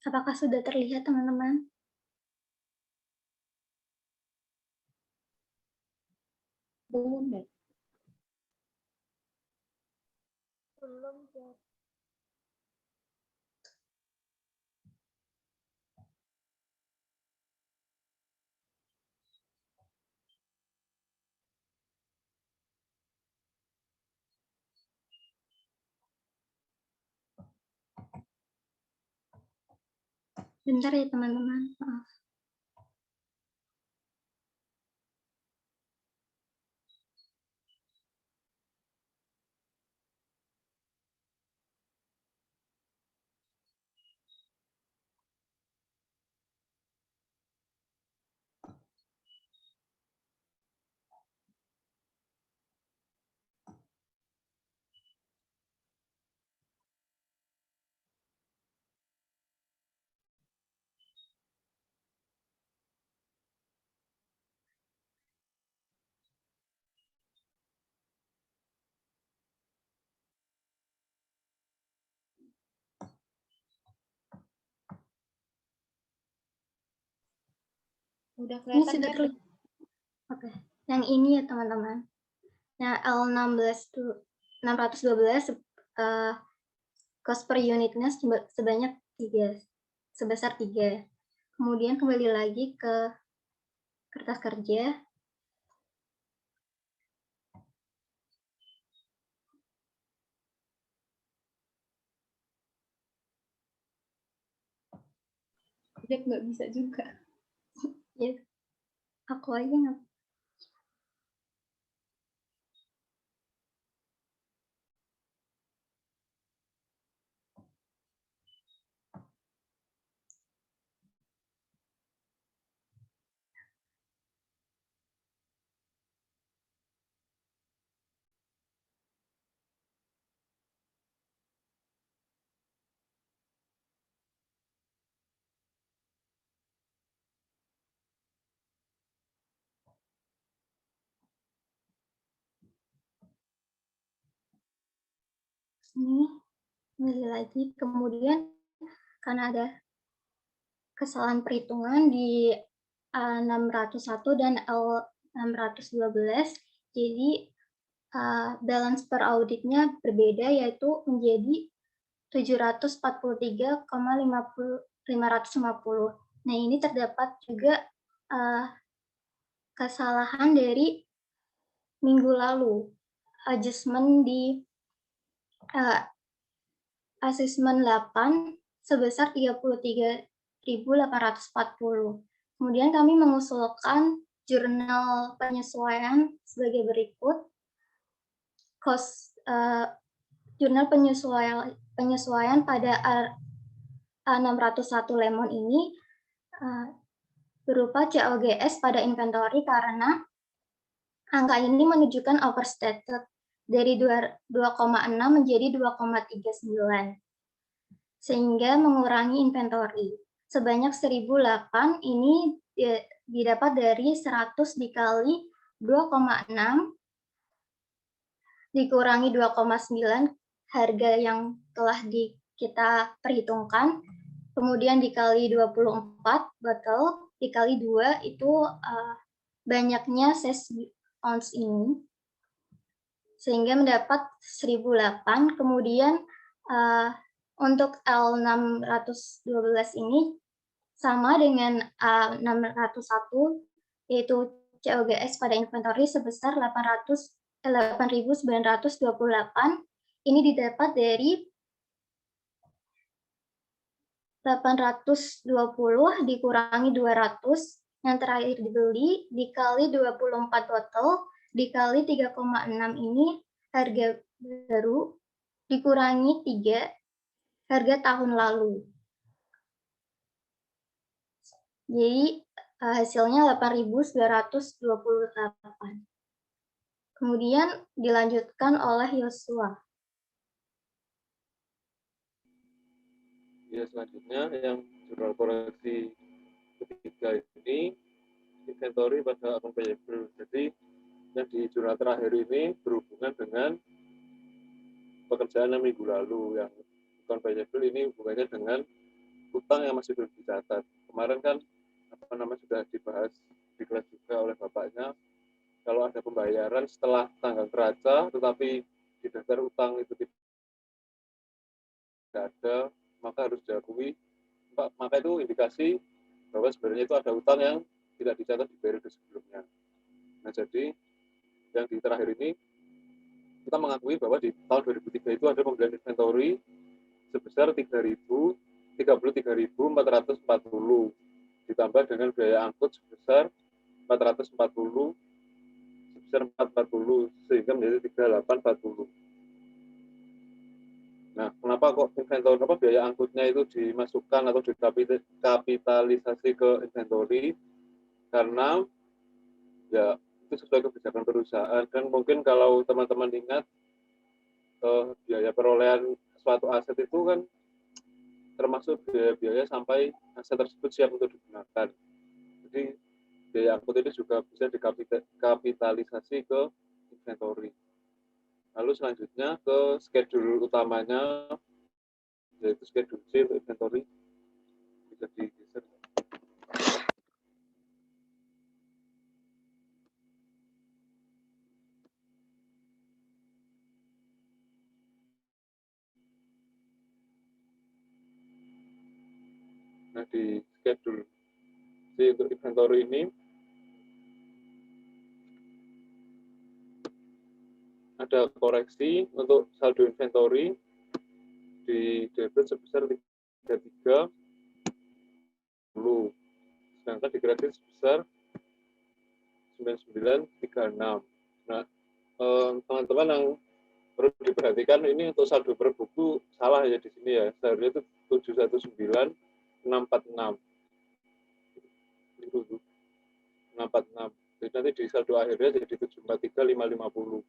Apakah sudah terlihat, teman-teman? Belum deh. Belum ya. Bentar ya, teman-teman. Maaf. Udah Ini kelihatan sudah kan? terlihat. Oke. Yang ini ya, teman-teman. Yang L16 tuh 612 cost per unitnya sebanyak 3, sebesar 3. Kemudian kembali lagi ke kertas kerja. Udah nggak bisa juga. Ya. Aku aja nggak. Ini kembali lagi. Kemudian karena ada kesalahan perhitungan di A601 dan L612, jadi balance per auditnya berbeda, yaitu menjadi 743,550. Nah, ini terdapat juga kesalahan dari minggu lalu, adjustment di asesmen 8 sebesar 33.840. Kemudian kami mengusulkan jurnal penyesuaian sebagai berikut. Jurnal penyesuaian pada A601 Lemon ini berupa COGS pada inventory karena angka ini menunjukkan overstated dari 2,6 menjadi 2,39, sehingga mengurangi inventory. Sebanyak 1008 ini didapat dari 100 dikali 2,6 dikurangi 2,9 harga yang telah kita perhitungkan, kemudian dikali 24 botol, dikali 2 itu banyaknya ses ounce ini, sehingga mendapat 1008. Kemudian untuk L612 ini sama dengan A601, yaitu COGS pada inventory sebesar 8.928. Ini didapat dari 820 dikurangi 200 yang terakhir dibeli dikali 24 botol dikali 3,6 ini harga baru dikurangi 3 harga tahun lalu. Jadi hasilnya 8.928. Kemudian dilanjutkan oleh Yosua. Ya, selanjutnya yang jurnal koreksi ketiga ini inventory pada account payable. Jadi yang di jurnal terakhir ini berhubungan dengan pekerjaan yang minggu lalu. Yang account payable ini hubungannya dengan utang yang masih belum dicatat. Kemarin kan sudah dibahas di kelas juga oleh bapaknya. Kalau ada pembayaran setelah tanggal teraca, tetapi di daftar utang itu tidak ada, maka harus diakui. Maka itu indikasi bahwa sebenarnya itu ada utang yang tidak dicatat di periode sebelumnya. Nah, jadi yang di terakhir ini kita mengakui bahwa di tahun 2003 itu ada pembelian inventory sebesar 33.440 ditambah dengan biaya angkut sebesar 440 sebesar 440 sehingga menjadi 3840. Nah, kenapa kok inventory biaya angkutnya itu dimasukkan atau dikapitalisasi ke inventory? Karena ya itu sesuai kebijakan perusahaan. Dan mungkin kalau teman-teman ingat biaya perolehan suatu aset itu kan termasuk biaya sampai aset tersebut siap untuk digunakan. Jadi biaya angkut ini juga bisa dikapitalisasi ke inventory. Lalu selanjutnya ke schedule utamanya, yaitu schedule C untuk inventory. Bisa digeser. Nah, di schedule C untuk inventory ini ada koreksi untuk saldo inventory di debit sebesar 33.10, sedangkan di kredit sebesar 9936. Nah, teman-teman yang perlu diperhatikan ini untuk saldo per buku salah ya di sini ya. Seharusnya itu 719646. 646. Jadi nanti di saldo akhirnya jadi 743550.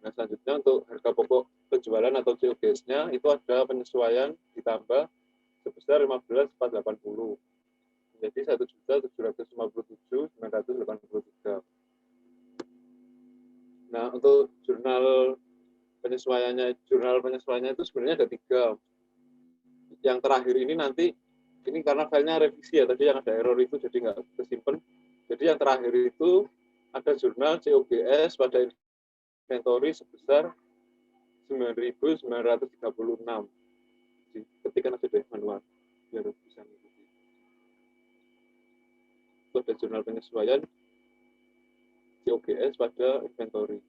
Nah, selanjutnya untuk harga pokok penjualan atau COGS-nya itu ada penyesuaian ditambah sebesar 15.480. Jadi 1.757.983. Nah, untuk jurnal penyesuaiannya itu sebenarnya ada 3. Yang terakhir ini nanti, ini karena filenya revisi ya, tadi yang ada error itu jadi nggak kesimpan. Jadi yang terakhir itu ada jurnal COGS pada inventory sebesar 9.936. Ketikkan aja deh manual biar bisa mengikuti. Itu ada jurnal penyesuaian COGS pada inventory.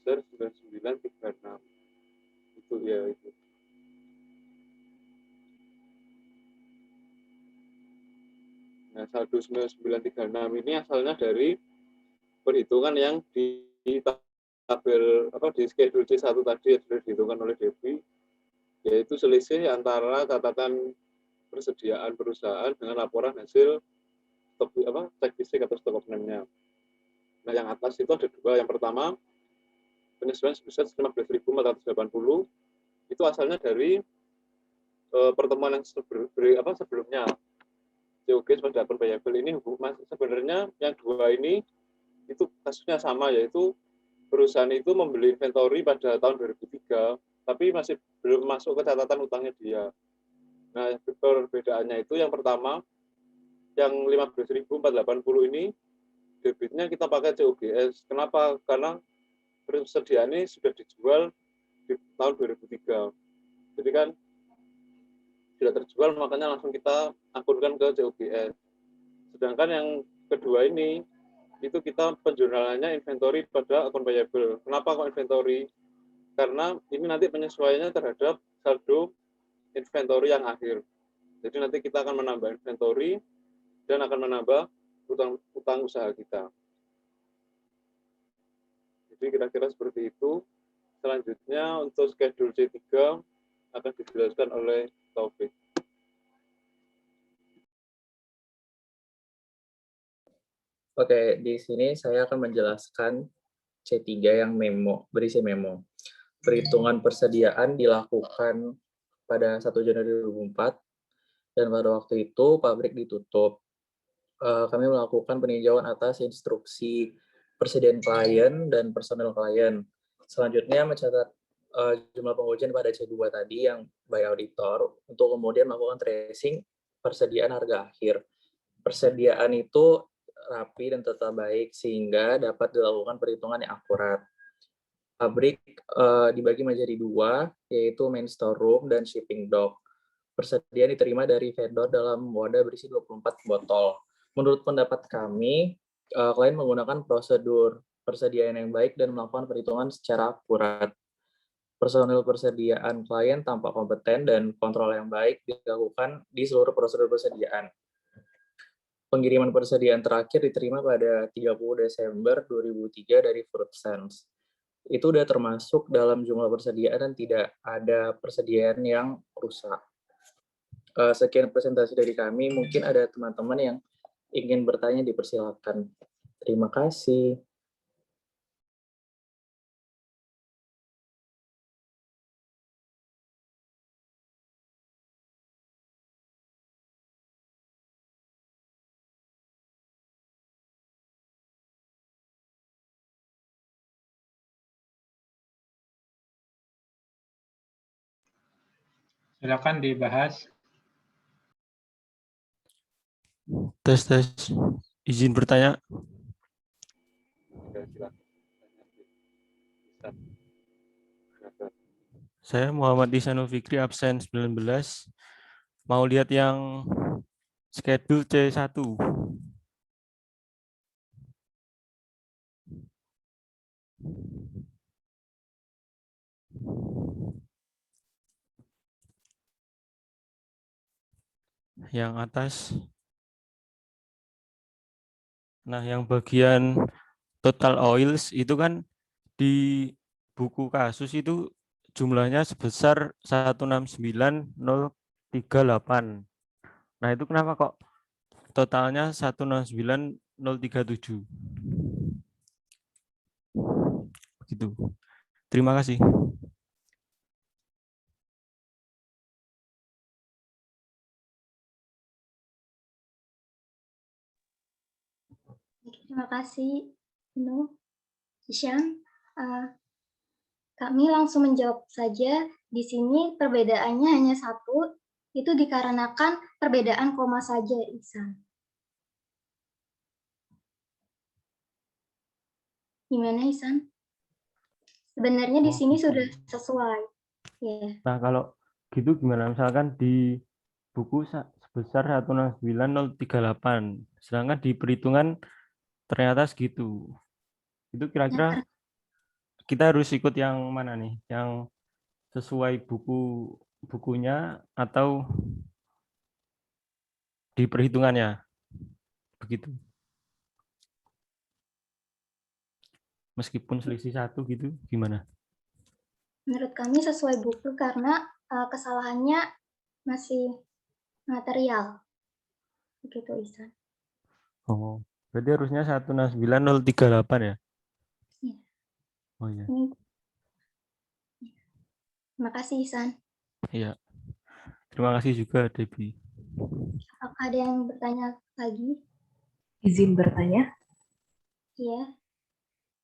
Sebesar 9936. Itu ya itu. Nah, saldo 9936 ini asalnya dari perhitungan yang di tabel di schedule C1 tadi yang sudah dihitungkan oleh Devi, yaitu selisih antara catatan persediaan perusahaan dengan laporan hasil cek fisik atau stock of name-nya. Nah, yang atas itu ada 2. Yang pertama, penyesuaian sebesar 15.480 itu asalnya dari pertemuan yang sebelumnya. COGS pada akun payable ini sebenarnya yang 2 ini itu kasusnya sama, yaitu perusahaan itu membeli inventory pada tahun 2003 tapi masih belum masuk ke catatan utangnya dia. Nah, perbedaannya itu yang pertama yang 15.480 ini debitnya kita pakai COGS. Kenapa? Karena persediaan ini sudah dijual di tahun 2003. Jadi kan sudah terjual, makanya langsung kita akunkan ke COGS. Sedangkan yang kedua ini, itu kita penjurnalannya inventory pada akun payable. Kenapa kok inventory? Karena ini nanti penyesuaiannya terhadap saldo inventory yang akhir. Jadi nanti kita akan menambah inventory dan akan menambah utang usaha kita. Jadi kira-kira seperti itu. Selanjutnya untuk schedule C3 akan dijelaskan oleh Taufik. Oke, di sini saya akan menjelaskan C3 yang berisi memo. Perhitungan persediaan dilakukan pada 1 Januari 2004 dan pada waktu itu pabrik ditutup. Kami melakukan peninjauan atas instruksi persediaan klien dan personel klien. Selanjutnya mencatat jumlah pengujian pada C2 tadi yang by auditor untuk kemudian melakukan tracing persediaan harga akhir. Persediaan itu rapi dan tetap baik sehingga dapat dilakukan perhitungan yang akurat. Pabrik dibagi menjadi 2, yaitu main storeroom dan shipping dock. Persediaan diterima dari vendor dalam wadah berisi 24 botol. Menurut pendapat kami, klien menggunakan prosedur persediaan yang baik dan melakukan perhitungan secara akurat. Personil persediaan klien tampak kompeten dan kontrol yang baik dilakukan di seluruh prosedur persediaan. Pengiriman persediaan terakhir diterima pada 30 Desember 2003 dari Fruit Sense. Itu sudah termasuk dalam jumlah persediaan dan tidak ada persediaan yang rusak. Sekian presentasi dari kami. Mungkin ada teman-teman yang ingin bertanya, dipersilakan. Terima kasih. Silakan dibahas. Tes. Izin bertanya. Saya Muhammad Ihsanul Fikri, absen 19. Mau lihat yang schedule C1. yang atas. Nah, yang bagian total oils itu kan di buku kasus itu jumlahnya sebesar 169.038. Nah, itu kenapa kok totalnya 169.037? Begitu. Terima kasih. Terima kasih, Inu. Hisham, kami langsung menjawab saja. Di sini perbedaannya hanya satu, itu dikarenakan perbedaan koma saja, Ihsan. Gimana, Ihsan? Sebenarnya di sini sudah sesuai. Ya. Nah, kalau gitu gimana? Misalkan di buku sebesar 169.038, sedangkan di perhitungan ternyata segitu. Itu kira-kira kita harus ikut yang mana nih? Yang sesuai bukunya atau di perhitungannya? Begitu. Meskipun selisih satu gitu, gimana? Menurut kami sesuai buku karena kesalahannya masih material. Begitu, Ihsan. Oh, berarti harusnya 169.038 ya? Ya. Oh iya. Terima kasih, Ihsan. Iya. Terima kasih juga, Debbie. Apakah ada yang bertanya lagi? Izin bertanya? Iya.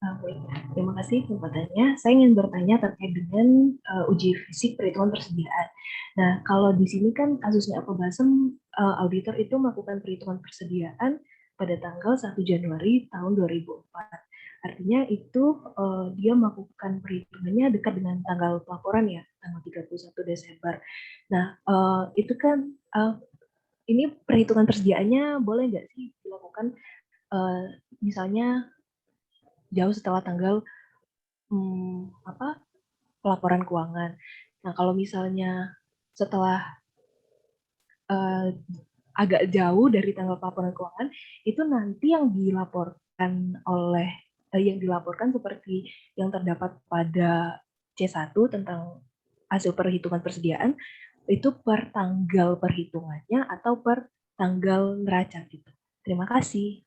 Baik, terima kasih kesempatannya. Saya ingin bertanya terkait dengan uji fisik perhitungan persediaan. Nah, kalau di sini kan kasusnya Apple Blossom, auditor itu melakukan perhitungan persediaan pada tanggal 1 Januari tahun 2004. Artinya itu dia melakukan perhitungannya dekat dengan tanggal pelaporan ya, tanggal 31 Desember. Nah, itu kan ini perhitungan persediaannya boleh nggak sih dilakukan misalnya jauh setelah tanggal pelaporan keuangan. Nah, kalau misalnya setelah agak jauh dari tanggal pelaporan keuangan, itu nanti yang dilaporkan oleh yang dilaporkan seperti yang terdapat pada C1 tentang hasil perhitungan persediaan itu per tanggal perhitungannya atau per tanggal neraca gitu. Terima kasih.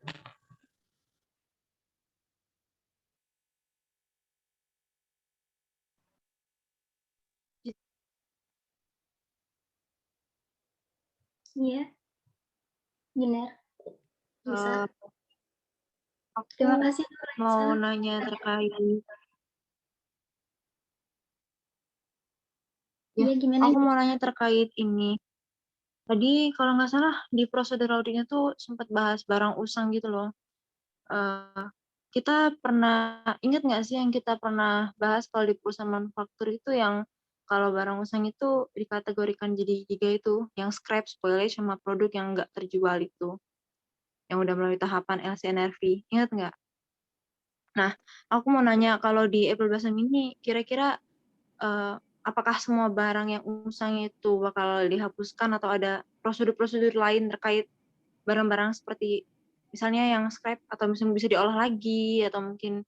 Iya. Benar. Bisa. Aku Terima kasih, mau Raisa. nanya terkait Iya, gimana? aku mau nanya terkait ini. Tadi kalau nggak salah di prosedur auditnya tuh sempat bahas barang usang gitu loh. Kita pernah ingat nggak sih yang kita pernah bahas kalau di perusahaan manufaktur itu yang kalau barang usang itu dikategorikan jadi 3 itu, yang scrap, spoilage, sama produk yang nggak terjual itu, yang udah melalui tahapan LCNRV. Ingat nggak? Nah, aku mau nanya kalau di Apple Blossom ini kira-kira apakah semua barang yang usang itu bakal dihapuskan atau ada prosedur-prosedur lain terkait barang-barang seperti misalnya yang scrap atau misalnya bisa diolah lagi atau mungkin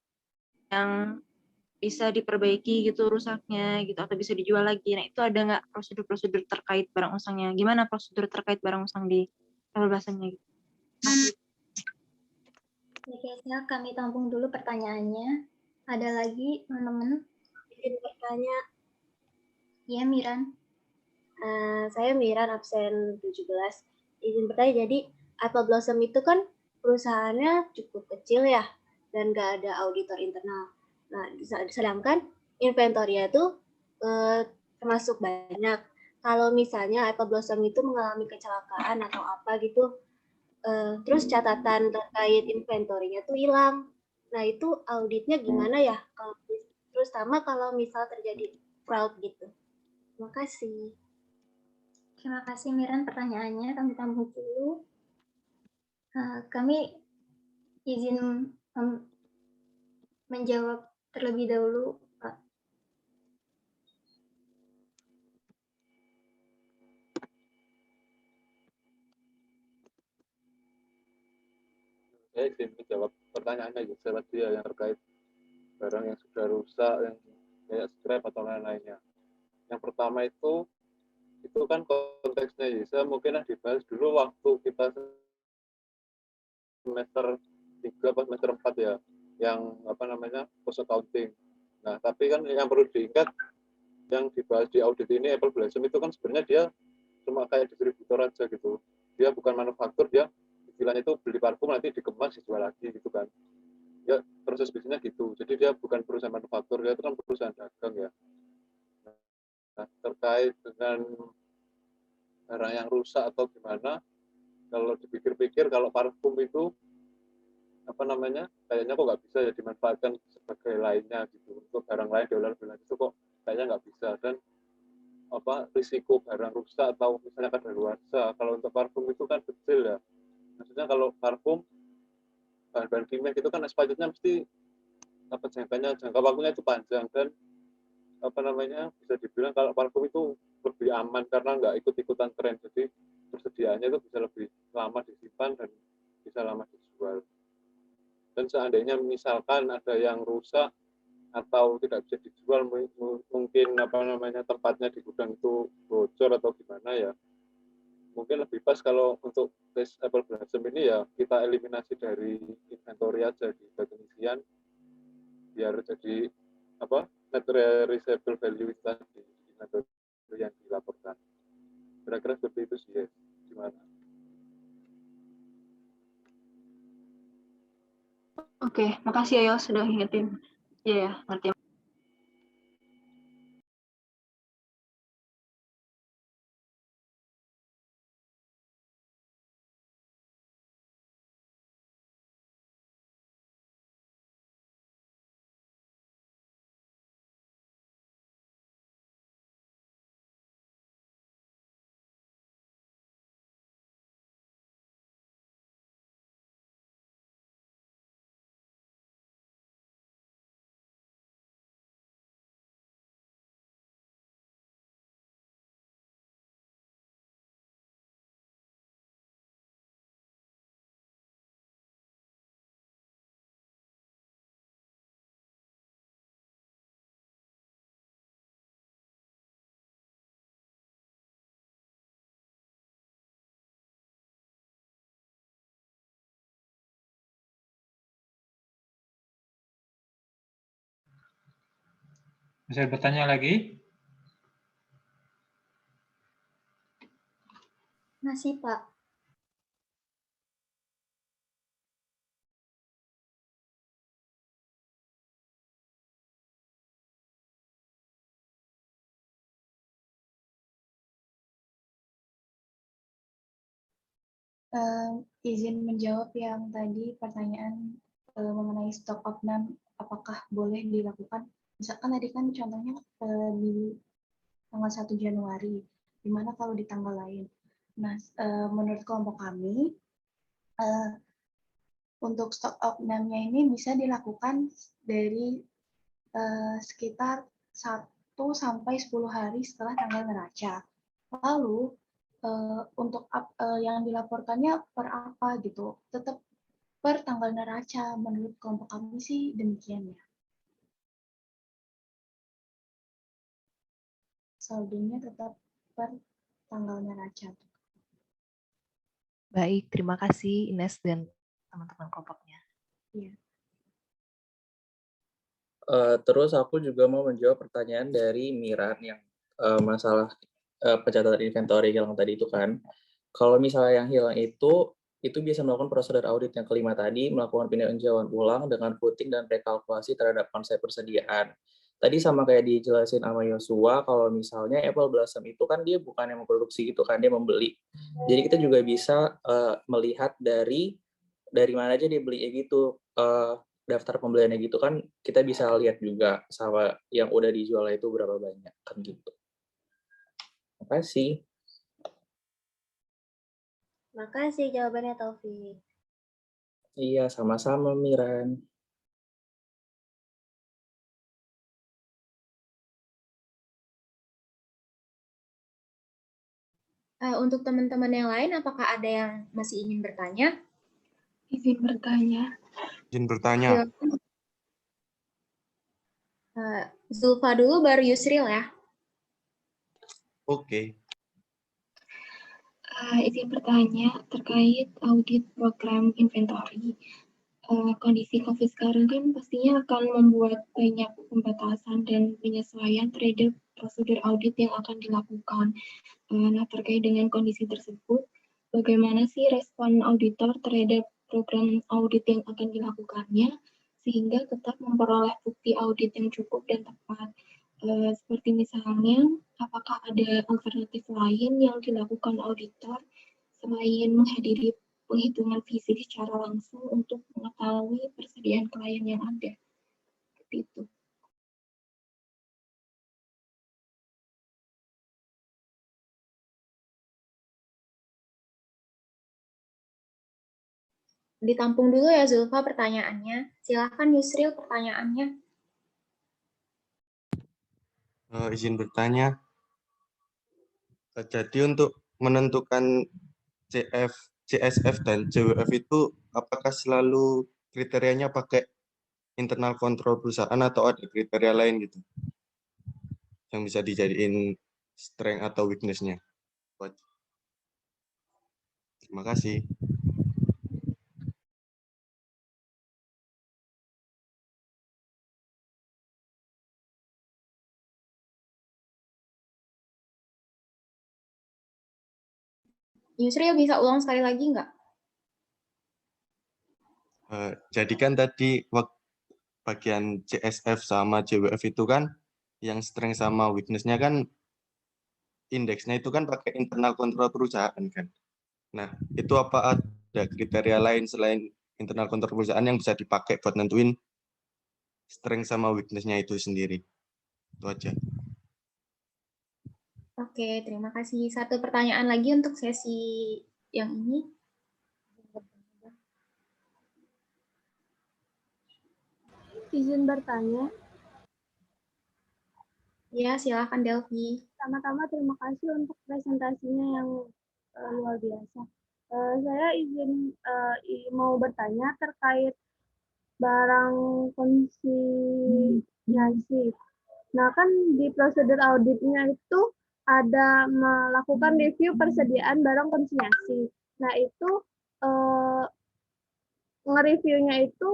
yang bisa diperbaiki gitu rusaknya gitu atau bisa dijual lagi. Nah, itu ada nggak prosedur-prosedur terkait barang usangnya? Gimana prosedur terkait barang usang di Apple Blossom-nya gitu? Biasanya kami tampung dulu pertanyaannya. Ada lagi, teman-teman? Izin bertanya. Iya, Miran. Saya Miran, absen 17. Izin bertanya, jadi Apple Blossom itu kan perusahaannya cukup kecil ya, dan nggak ada auditor internal. Nah, sedangkan inventory-nya itu termasuk banyak. Kalau misalnya Apple Blossom itu mengalami kecelakaan atau apa gitu, terus catatan terkait inventory-nya tuh hilang. Nah, itu auditnya gimana ya? Terus sama kalau misal terjadi fraud gitu. Terima kasih. Terima kasih, Miran, pertanyaannya. Kami tampung dulu. Kami izin menjawab terlebih dahulu, Pak. saya izin menjawab pertanyaannya Yusra tadi ya, yang terkait barang yang sudah rusak, yang kayak scrap atau lain-lainnya. Yang pertama itu kan konteksnya Yusra mungkin dibahas dulu waktu kita semester 3 atau semester 4 ya, yang cost accounting. Nah, tapi kan yang perlu diingat, yang dibahas di audit ini Apple Blossom itu kan sebenarnya dia cuma kayak distributor aja gitu. Dia bukan manufaktur, dia istilahnya itu beli parfum nanti dikemas dijual lagi gitu kan. Ya proses bisnisnya gitu. Jadi dia bukan perusahaan manufaktur, dia itu kan perusahaan dagang ya. Nah, terkait dengan barang yang rusak atau gimana, kalau dipikir-pikir kalau parfum itu kayaknya kok nggak bisa ya dimanfaatkan sebagai lainnya gitu, untuk barang lain dolar itu kok kayaknya nggak bisa. Dan risiko barang rusak atau misalnya kadaluarsa kalau untuk parfum itu kan kecil ya. Maksudnya kalau parfum bahan-bahan kimia itu kan expirednya mesti jangka waktunya itu panjang, dan bisa dibilang kalau parfum itu lebih aman karena nggak ikut-ikutan tren, jadi persediaannya itu bisa lebih lama disimpan dan bisa lama dijual. Dan seandainya misalkan ada yang rusak atau tidak bisa dijual, mungkin tempatnya di gudang itu bocor atau gimana ya, mungkin lebih pas kalau untuk tes Apple Blossom ini ya kita eliminasi dari inventory aja di bagian isian, biar jadi net realizable value tadi di inventory yang dilaporkan. Kira-kira seperti itu sih ya. Gimana? Oke, makasih ya Yos sudah ingetin. Iya, ngerti. Bisa bertanya lagi? Masih, Pak. Izin menjawab yang tadi pertanyaan mengenai stok opnam, apakah boleh dilakukan? Misalkan tadi kan contohnya di tanggal 1 Januari, di mana kalau di tanggal lain. Nah, menurut kelompok kami, untuk stok opnamnya ini bisa dilakukan dari sekitar 1 sampai 10 hari setelah tanggal neraca. Lalu untuk yang dilaporkannya per apa gitu, tetap per tanggal neraca. Menurut kelompok kami sih demikian ya. Saldonya tetap per tanggal neraca. Baik, terima kasih Ines dan teman-teman kelompoknya. Iya. Terus aku juga mau menjawab pertanyaan dari Miran yang masalah pencatatan inventory hilang tadi itu kan. Kalau misalnya yang hilang itu bisa melakukan prosedur audit yang kelima tadi, melakukan peninjauan ulang dengan footing dan rekalkulasi terhadap konsep persediaan. Tadi sama kayak dijelasin sama Yosua, kalau misalnya Apple Blossom itu kan dia bukan yang memproduksi gitu kan, dia membeli. Jadi kita juga bisa melihat dari mana aja dia belinya gitu, daftar pembeliannya gitu kan, kita bisa lihat juga sama yang udah dijual itu berapa banyak kan gitu. Terima kasih. Makasih jawabannya Taufik. Iya, sama-sama Miran. Untuk teman-teman yang lain, apakah ada yang masih ingin bertanya? Izin bertanya. Izin bertanya. Silakan. Zulfa dulu, baru Yusril ya. Oke. Izin bertanya terkait audit program inventory. Kondisi COVID sekarang kan pastinya akan membuat banyak pembatasan dan penyesuaian terhadap prosedur audit yang akan dilakukan. Nah, terkait dengan kondisi tersebut, bagaimana sih respon auditor terhadap program audit yang akan dilakukannya, sehingga tetap memperoleh bukti audit yang cukup dan tepat. Seperti misalnya, apakah ada alternatif lain yang dilakukan auditor selain menghadiri penghitungan fisik secara langsung untuk mengetahui persediaan klien yang ada. Seperti itu. Ditampung dulu ya Zulfa pertanyaannya. Silakan Yusril pertanyaannya. Izin bertanya. Jadi untuk menentukan CSF dan JWF itu apakah selalu kriterianya pakai internal kontrol perusahaan atau ada kriteria lain gitu yang bisa dijadiin strength atau weakness-nya? Terima kasih. Yusril bisa ulang sekali lagi nggak? Jadi kan tadi bagian CSF sama JWF itu kan yang strength sama weakness-nya kan indeksnya itu kan pakai internal kontrol perusahaan kan. Nah, itu apa ada kriteria lain selain internal kontrol perusahaan yang bisa dipakai buat nentuin strength sama weakness-nya itu sendiri? Itu aja. Oke, terima kasih. Satu pertanyaan lagi untuk sesi yang ini. Izin bertanya. Ya, silakan Delphi. Pertama-tama terima kasih untuk presentasinya yang luar biasa. Saya izin mau bertanya terkait barang konsinyasi. Nah, kan di prosedur auditnya itu ada melakukan review persediaan barang konsinyasi. Nah, itu nge-reviewnya itu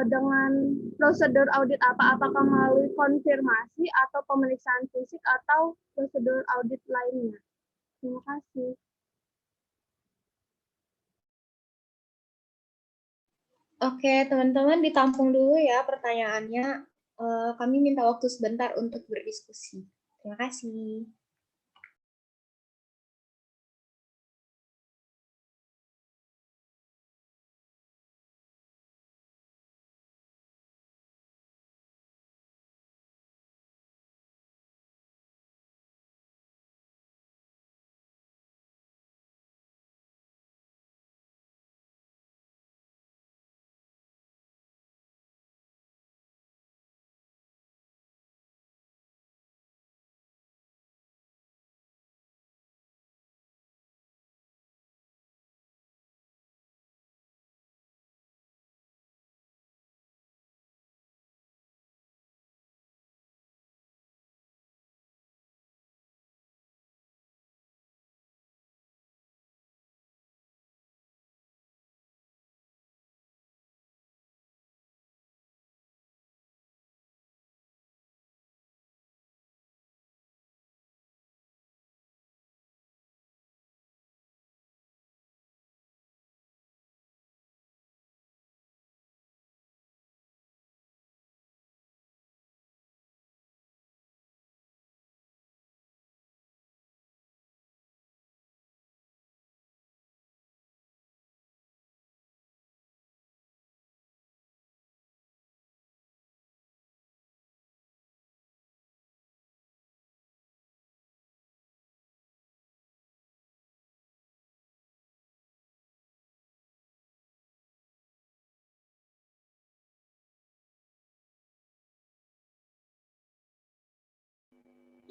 dengan prosedur audit apa? Apakah melalui konfirmasi atau pemeriksaan fisik atau prosedur audit lainnya? Terima kasih. Oke, teman-teman ditampung dulu ya pertanyaannya. Kami minta waktu sebentar untuk berdiskusi. Terima kasih.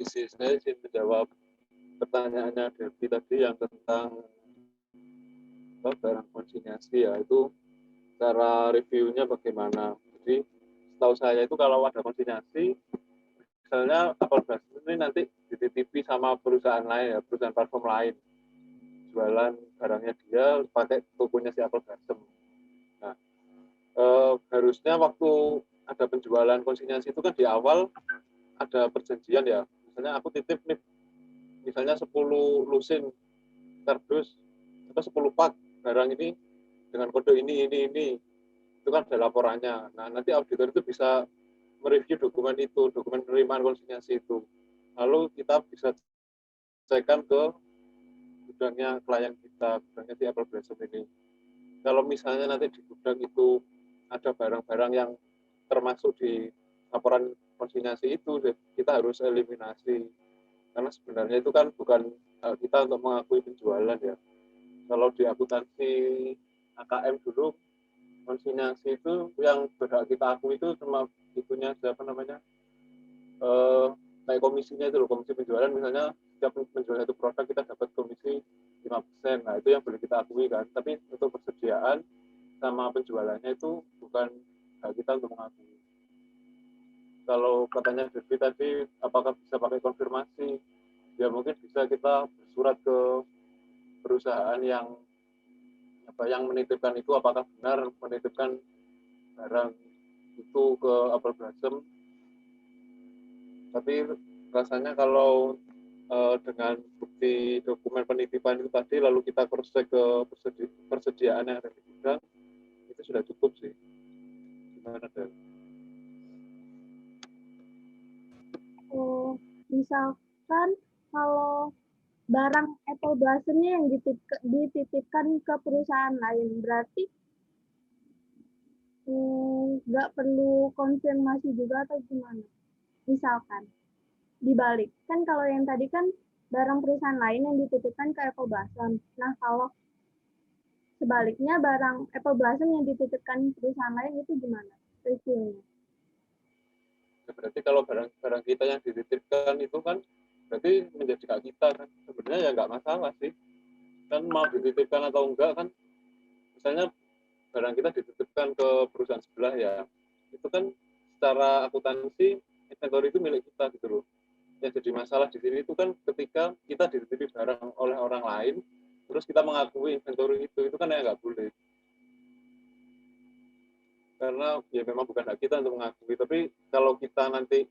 Saya izin menjawab pertanyaannya Delphi tadi yang tentang barang konsinyasi ya, itu cara reviewnya bagaimana. Jadi setahu saya itu kalau ada konsinyasi, misalnya Apple Blossom ini nanti dititipi sama perusahaan lain ya, perusahaan platform lain, jualan barangnya dia pakai tokonya si Apple Blossom. Nah, harusnya waktu ada penjualan konsinyasi itu kan di awal ada perjanjian ya, misalnya aku titip nih, misalnya 10 lusin kardus atau 10 pak barang ini dengan kode ini, itu kan ada laporannya. Nah, nanti auditor itu bisa mereview dokumen itu, dokumen penerimaan konsinyasi itu. Lalu kita bisa cekkan ke gudangnya klien kita, gudangnya si Apple Blossom ini. Kalau misalnya nanti di gudang itu ada barang-barang yang termasuk di laporan konsinyasi itu, kita harus eliminasi. Karena sebenarnya itu kan bukan hak kita untuk mengakui penjualan ya. Kalau di akuntansi AKM dulu, konsinyasi itu yang berhak kita akui itu cuma itunya apa namanya, kayak komisinya itu loh, komisi penjualan, misalnya setiap penjualan satu produk kita dapat komisi 5%, nah itu yang boleh kita akui kan. Tapi untuk persediaan sama penjualannya itu bukan hak kita untuk mengakui. Kalau katanya Devi tadi apakah bisa pakai konfirmasi, ya mungkin bisa kita bersurat ke perusahaan yang menitipkan itu, apakah benar menitipkan barang itu ke Apple Blossom. Tapi rasanya kalau dengan bukti dokumen penitipan itu tadi, lalu kita cross check ke persediaan yang ada di gudang, itu sudah cukup sih. Gimana, Del? Misalkan kalau barang Apple Blossom-nya yang dititipkan ke perusahaan lain, berarti nggak perlu konfirmasi juga atau gimana? Misalkan dibalik, kan kalau yang tadi kan barang perusahaan lain yang dititipkan ke Apple Blossom. Nah, kalau sebaliknya barang Apple Blossom yang dititipkan perusahaan lain itu gimana reviewnya? Berarti kalau barang kita yang dititipkan itu kan berarti menjadi hak kita kan. Sebenarnya ya nggak masalah sih. Kan mau dititipkan atau enggak kan, misalnya barang kita dititipkan ke perusahaan sebelah ya, itu kan secara akuntansi inventory itu milik kita gitu loh. Yang jadi masalah di sini itu kan ketika kita dititipi barang oleh orang lain, terus kita mengakui inventory itu kan ya nggak boleh. Karena ya memang bukan hak kita untuk mengakui. Tapi kalau kita nanti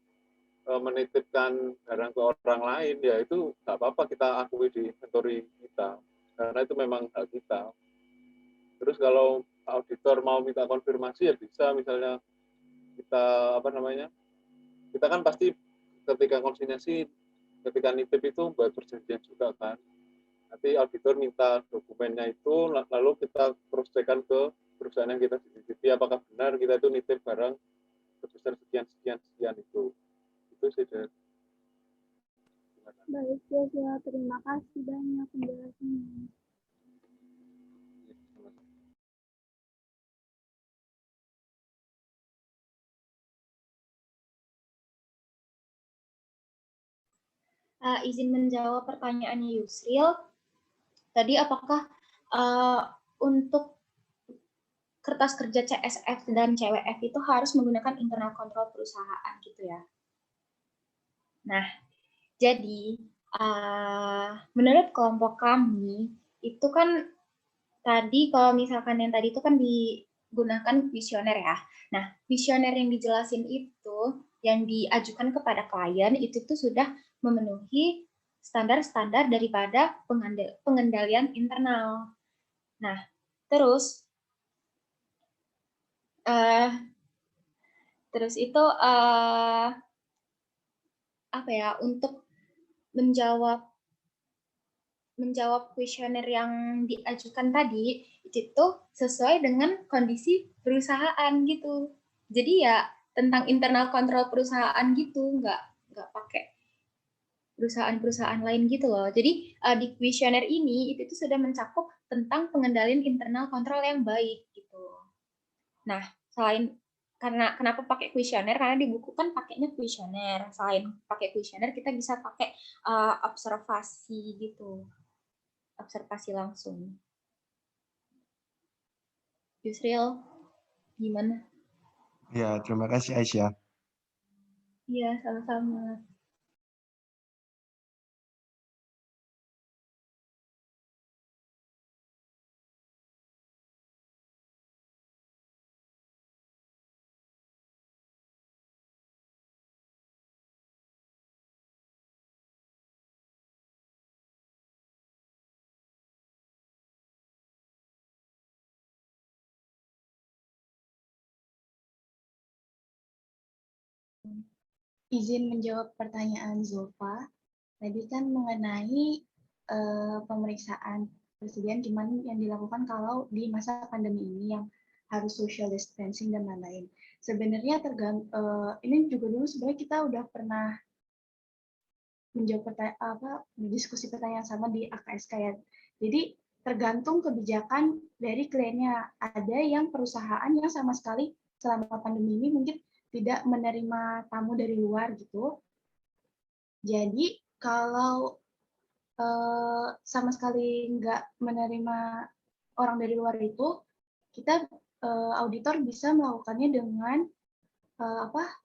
menitipkan barang ke orang lain, ya itu nggak apa-apa kita akui di inventory kita, karena itu memang hak kita. Terus kalau auditor mau minta konfirmasi ya bisa, misalnya kita kita kan pasti ketika konsinyasi, ketika nitip itu buat perjanjian juga kan. Nanti auditor minta dokumennya itu, lalu kita cross check-kan ke perusahaan yang kita titipi, apakah benar kita itu nitip barang sebesar sekian itu sih. Baik ya, terima kasih banyak penjelasannya. Izin menjawab pertanyaannya Yusril. Tadi apakah untuk kertas kerja CSF dan CWF itu harus menggunakan internal control perusahaan gitu ya? Nah, jadi menurut kelompok kami itu kan tadi kalau misalkan yang tadi itu kan digunakan kuesioner ya. Nah, kuesioner yang dijelasin itu yang diajukan kepada klien itu tuh sudah memenuhi standar-standar daripada pengendalian internal. Nah, terus itu untuk menjawab kuesioner yang diajukan tadi itu sesuai dengan kondisi perusahaan gitu. Jadi ya tentang internal kontrol perusahaan gitu, nggak pakai perusahaan-perusahaan lain gitu loh. Jadi di kuesioner ini itu sudah mencakup tentang pengendalian internal kontrol yang baik gitu. Nah, kenapa pakai kuesioner? Karena di buku kan pakainya kuesioner. Selain pakai kuesioner, kita bisa pakai observasi gitu, observasi langsung. Yusril, gimana? Ya, terima kasih Aisyah. Iya, sama-sama. Izin menjawab pertanyaan Zulfa. Tadi kan mengenai pemeriksaan persediaan gimana yang dilakukan kalau di masa pandemi ini yang harus social distancing dan lain-lain. Sebenarnya ini juga dulu sebenarnya kita udah pernah menjawab diskusi pertanyaan sama di AKSK ya. Jadi tergantung kebijakan dari kliennya. Ada yang perusahaan yang sama sekali selama pandemi ini mungkin tidak menerima tamu dari luar gitu. Jadi kalau sama sekali nggak menerima orang dari luar itu, kita auditor bisa melakukannya dengan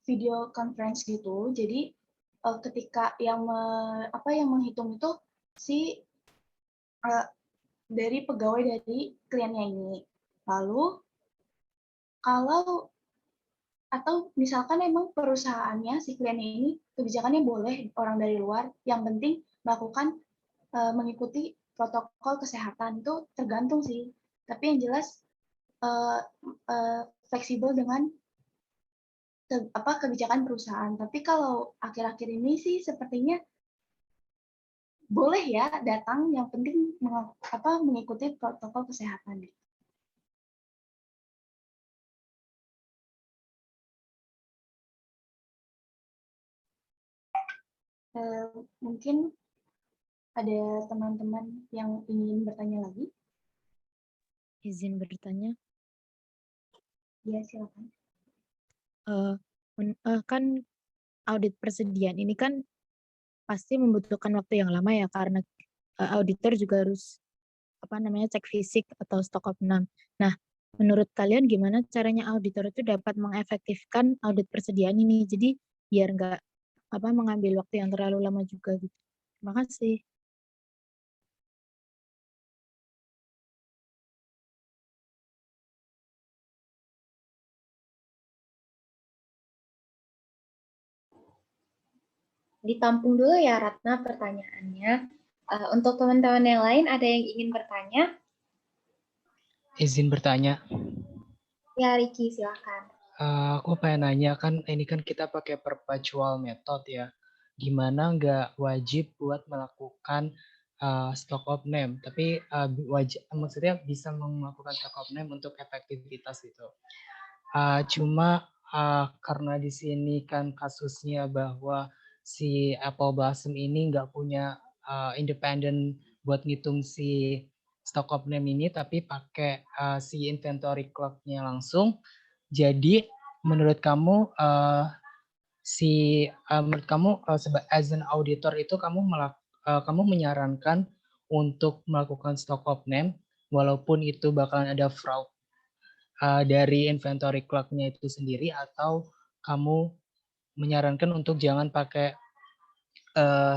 video conference gitu. Jadi ketika yang menghitung itu si dari pegawai dari kliennya ini. Lalu kalau atau misalkan emang perusahaannya si kliennya ini kebijakannya boleh orang dari luar, yang penting melakukan mengikuti protokol kesehatan, itu tergantung sih. Tapi yang jelas fleksibel dengan kebijakan perusahaan. Tapi kalau akhir-akhir ini sih sepertinya boleh ya datang, yang penting mengikuti protokol kesehatan. Mungkin ada teman-teman yang ingin bertanya lagi? Izin bertanya. Ya, silakan. Kan audit persediaan ini kan pasti membutuhkan waktu yang lama ya, karena auditor juga harus cek fisik atau stock of none. Nah, menurut kalian gimana caranya auditor itu dapat mengefektifkan audit persediaan ini? Jadi biar nggak mengambil waktu yang terlalu lama juga gitu. Terima kasih. Ditampung dulu ya Ratna pertanyaannya. Untuk teman-teman yang lain ada yang ingin bertanya? Izin bertanya. Ya Riki, silakan. Aku pengen nanya, kan ini kan kita pakai perpetual method ya. Gimana nggak wajib buat melakukan stock of name, tapi maksudnya bisa melakukan stock of name untuk efektivitas itu. Cuma karena di sini kan kasusnya bahwa si Apple Blossom ini nggak punya independen buat ngitung si stock of name ini, tapi pakai si inventory clock-nya langsung. Jadi menurut kamu as an auditor itu kamu menyarankan untuk melakukan stock of name walaupun itu bakalan ada fraud dari inventory clock-nya itu sendiri, atau kamu menyarankan untuk jangan pakai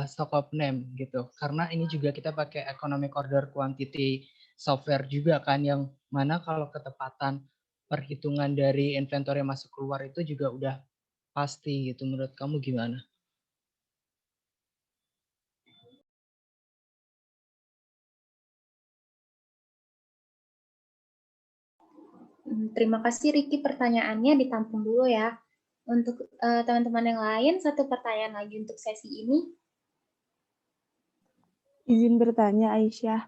stock of name gitu, karena ini juga kita pakai economic order quantity software juga kan, yang mana kalau ketepatan perhitungan dari inventory masuk keluar itu juga udah pasti gitu. Menurut kamu gimana? Terima kasih Riki, pertanyaannya ditampung dulu ya. Untuk teman-teman yang lain, satu pertanyaan lagi untuk sesi ini. Izin bertanya Aisyah.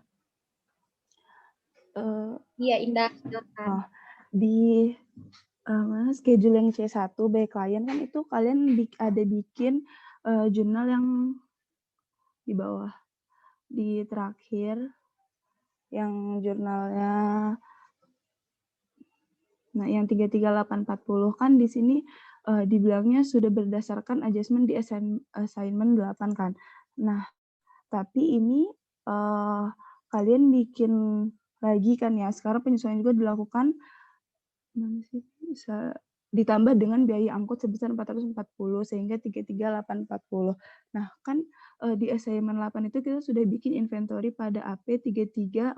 Iya Indah, silakan. Di schedule yang C1 by klien kan itu kalian ada bikin jurnal yang di bawah, di terakhir yang jurnalnya, nah yang 33840 kan di sini dibilangnya sudah berdasarkan adjustment di assignment 8 kan. Nah, tapi ini kalian bikin lagi kan ya, sekarang penyesuaian juga dilakukan Mana sih? Bisa ditambah dengan biaya angkut sebesar 440 sehingga 33.840. Nah, kan di assignment 8 itu kita sudah bikin inventory pada AP 33.440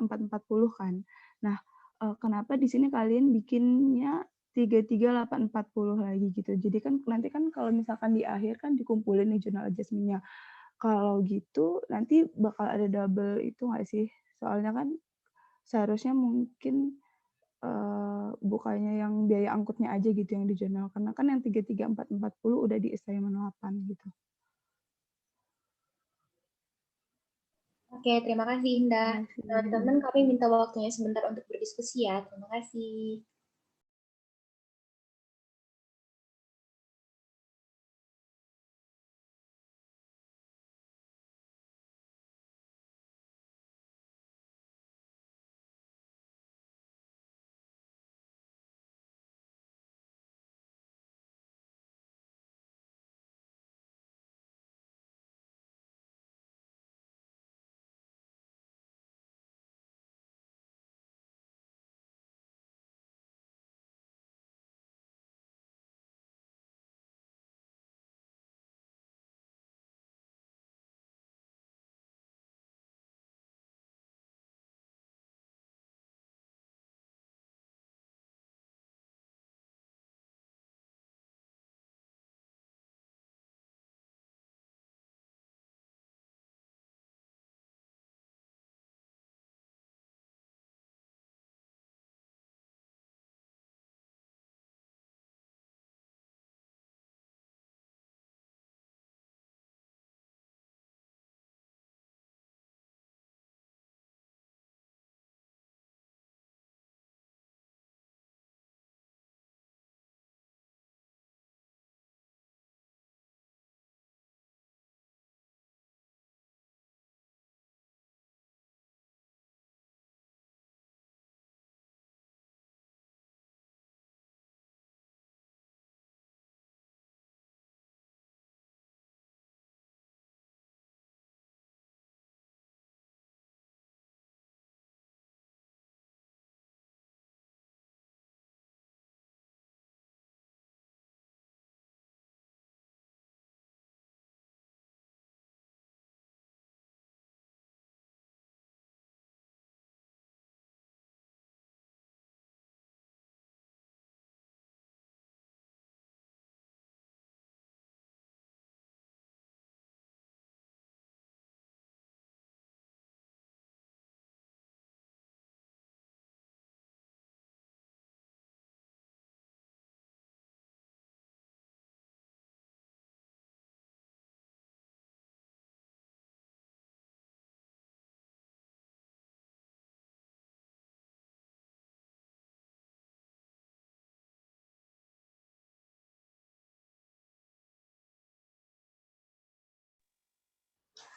kan. Nah, kenapa di sini kalian bikinnya 33.840 lagi gitu. Jadi kan nanti kan kalau misalkan di akhir kan dikumpulin nih journal adjustment-nya. Kalau gitu nanti bakal ada double itu nggak sih? Soalnya kan seharusnya mungkin bukannya yang biaya angkutnya aja gitu yang di jurnal, karena kan yang 33.440 udah di assignment 8 gitu. Oke, terima kasih Indah. Teman-teman, kami minta waktunya sebentar untuk berdiskusi ya. Terima kasih.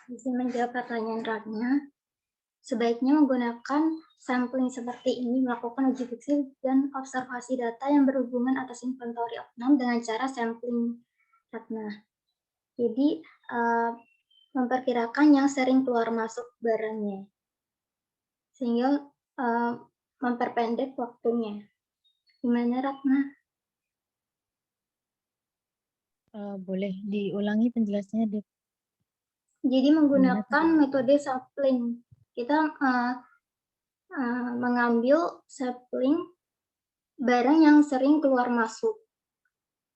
Bisa menjawab pertanyaan Ratna. Sebaiknya menggunakan sampling seperti ini, melakukan uji fiksi dan observasi data yang berhubungan atas inventory of NAM dengan cara sampling Ratna. Jadi, memperkirakan yang sering keluar masuk barangnya, sehingga memperpendek waktunya. Gimana Ratna? Boleh diulangi penjelasannya, Dek? Jadi menggunakan metode sampling. Kita mengambil sampling barang yang sering keluar masuk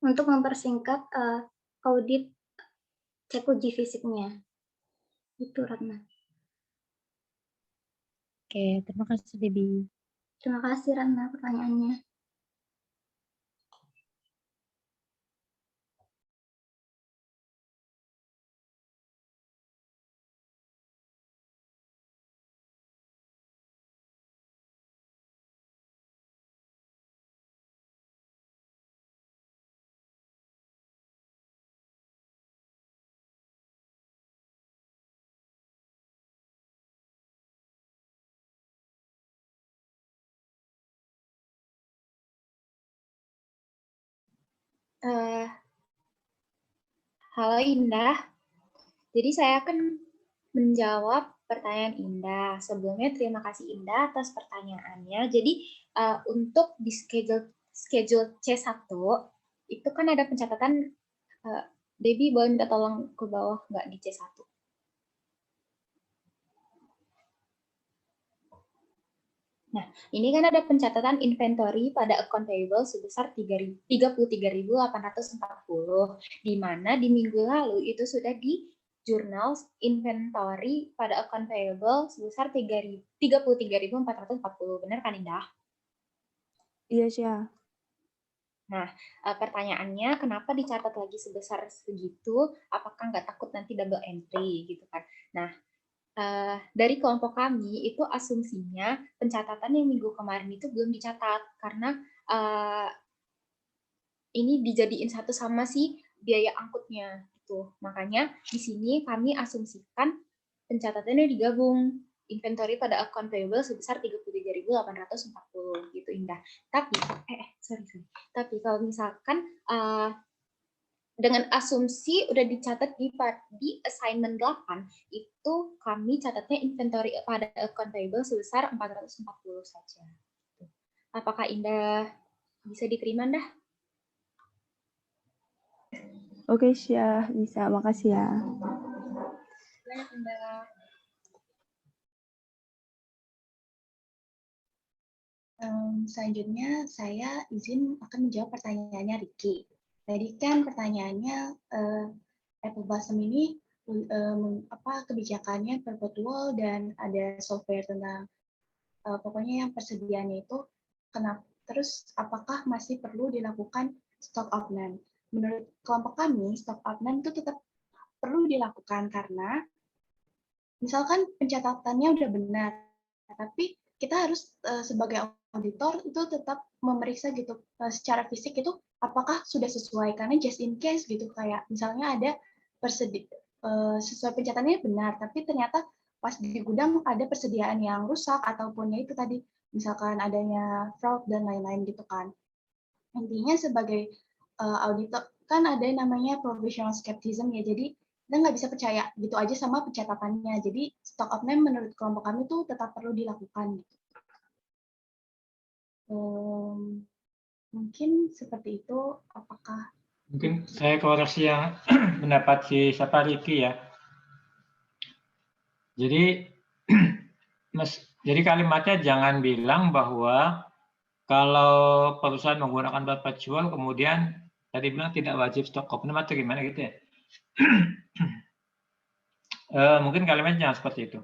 untuk mempersingkat audit cek uji fisiknya. Itu Ratna. Oke, terima kasih Debbie. Terima kasih Ratna pertanyaannya. Halo Indah, jadi saya akan menjawab pertanyaan Indah. Sebelumnya terima kasih Indah atas pertanyaannya. Jadi untuk di schedule schedule C1 itu kan ada pencatatan, Debbie boleh minta tolong ke bawah nggak di C1? Nah, ini kan ada pencatatan inventory pada account payable sebesar 33.840, di mana di minggu lalu itu sudah di jurnal inventory pada account payable sebesar 33.440. Benar kan, Indah? Iya, Syah. Nah, pertanyaannya kenapa dicatat lagi sebesar segitu? Apakah nggak takut nanti double entry gitu kan? Nah, dari kelompok kami itu asumsinya pencatatan yang minggu kemarin itu belum dicatat karena ini dijadiin satu sama si biaya angkutnya gitu. Makanya di sini kami asumsikan pencatatannya digabung inventory pada account payable sebesar 33.840 gitu, Indah. Tapi sorry. Tapi kalau misalkan dengan asumsi udah dicatat di assignment 8, itu kami catatnya inventory pada account payable sebesar 440 saja. Apakah Indah bisa diterima, Indah? Oke, Syah. Bisa. Makasih ya. Banyak, Indah. Selanjutnya saya izin akan menjawab pertanyaannya Ricky. Tadi kan pertanyaannya Apple Blossom ini kebijakannya perpetual dan ada software tentang pokoknya yang persediaannya itu kenapa, terus apakah masih perlu dilakukan stock of none? Menurut kelompok kami stock of none itu tetap perlu dilakukan karena misalkan pencatatannya udah benar, tapi kita harus sebagai auditor itu tetap memeriksa gitu secara fisik itu apakah sudah sesuai, karena just in case gitu, kayak misalnya ada sesuai pencatatannya benar tapi ternyata pas di gudang ada persediaan yang rusak ataupun ya itu tadi misalkan adanya fraud dan lain-lain gitu kan. Intinya sebagai auditor kan ada yang namanya professional skepticism ya, jadi kita nggak bisa percaya gitu aja sama pencatatannya. Jadi stock of name menurut kelompok kami tuh tetap perlu dilakukan. Gitu. Mungkin seperti itu. Apakah? Mungkin saya koreksi yang pendapat si siapa Ricky ya. Jadi jadi kalimatnya jangan bilang bahwa kalau perusahaan menggunakan perpetual kemudian tadi bilang tidak wajib stock of name atau gimana gitu ya. Mungkin kalimatnya jangan seperti itu.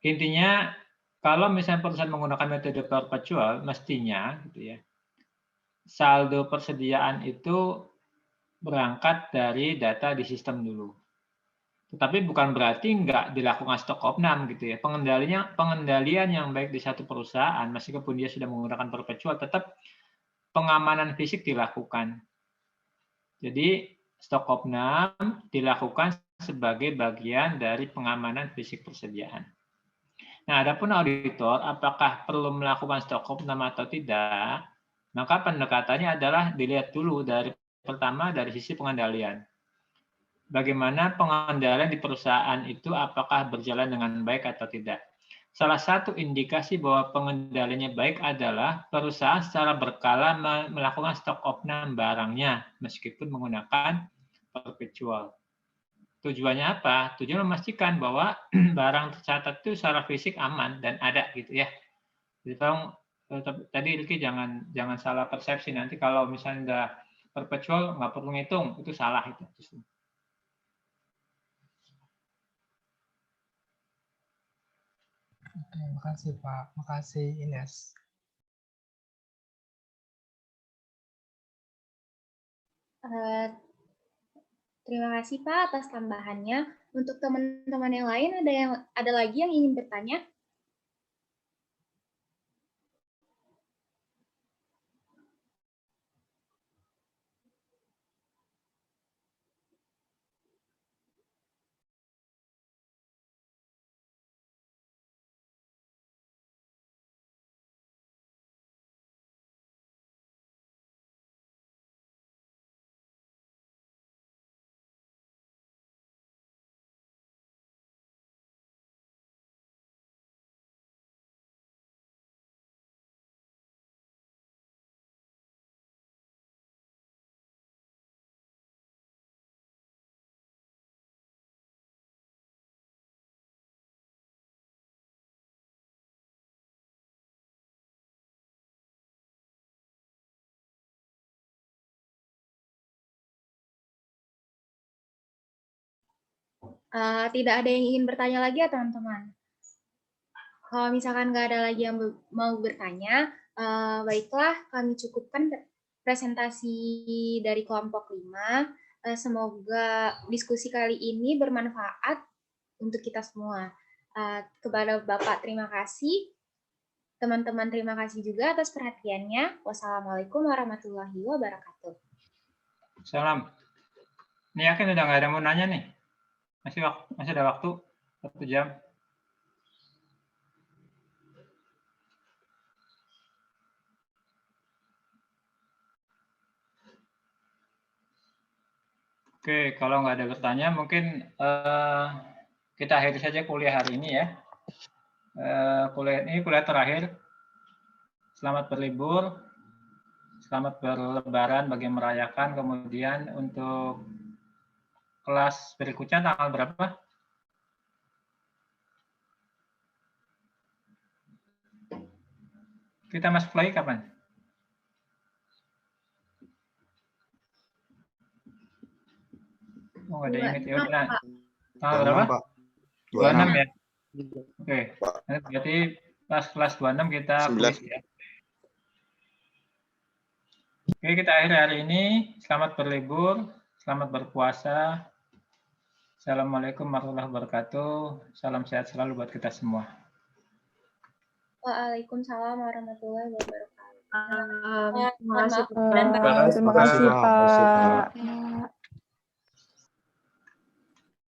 Intinya kalau misalnya perusahaan menggunakan metode perpetual, mestinya gitu ya, saldo persediaan itu berangkat dari data di sistem dulu. Tetapi bukan berarti nggak dilakukan stock of none gitu ya. Pengendalian yang baik di satu perusahaan, meskipun dia sudah menggunakan perpetual, tetap pengamanan fisik dilakukan. Jadi stock of none dilakukan sebagai bagian dari pengamanan fisik persediaan. Nah, adapun auditor, apakah perlu melakukan stock of none atau tidak? Maka pendekatannya adalah dilihat dulu pertama dari sisi pengendalian. Bagaimana pengendalian di perusahaan itu apakah berjalan dengan baik atau tidak. Salah satu indikasi bahwa pengendaliannya baik adalah perusahaan secara berkala melakukan stock of none barangnya meskipun menggunakan perpetual. Tujuannya apa? Tujuan memastikan bahwa barang tercatat itu secara fisik aman dan ada gitu ya. Jadi tolong tadi Ricky jangan salah persepsi, nanti kalau misalnya udah perpetual nggak perlu ngitung, itu salah itu. Oke, makasih Pak, makasih Ines. Terima kasih Pak atas tambahannya. Untuk teman-teman yang lain ada lagi yang ingin bertanya? Tidak ada yang ingin bertanya lagi ya teman-teman? Kalau misalkan nggak ada lagi yang mau bertanya, baiklah kami cukupkan presentasi dari kelompok 5. Semoga diskusi kali ini bermanfaat untuk kita semua. Kepada Bapak terima kasih, teman-teman terima kasih juga atas perhatiannya. Wassalamualaikum warahmatullahi wabarakatuh. Salam. Ini yakin udah nggak ada mau nanya nih? Masih ada waktu 1 jam. Oke, kalau nggak ada bertanya, mungkin kita akhiri saja kuliah hari ini ya. Kuliah ini kuliah terakhir. Selamat berlibur, selamat berlebaran bagi yang merayakan. Kemudian untuk kelas berikutnya tanggal berapa? Kita masuk lagi kapan? Oh, ada ingat ya udah. Tanggal berapa? 26 ya. Oke. Berarti pas kelas 26 kita kuis ya. Oke, kita akhiri hari ini. Selamat berlibur, selamat berpuasa. Assalamualaikum warahmatullahi wabarakatuh. Salam sehat selalu buat kita semua. Waalaikumsalam warahmatullahi wabarakatuh. Terima kasih, Maaf dan Pak. baik. Terima kasih, Pak.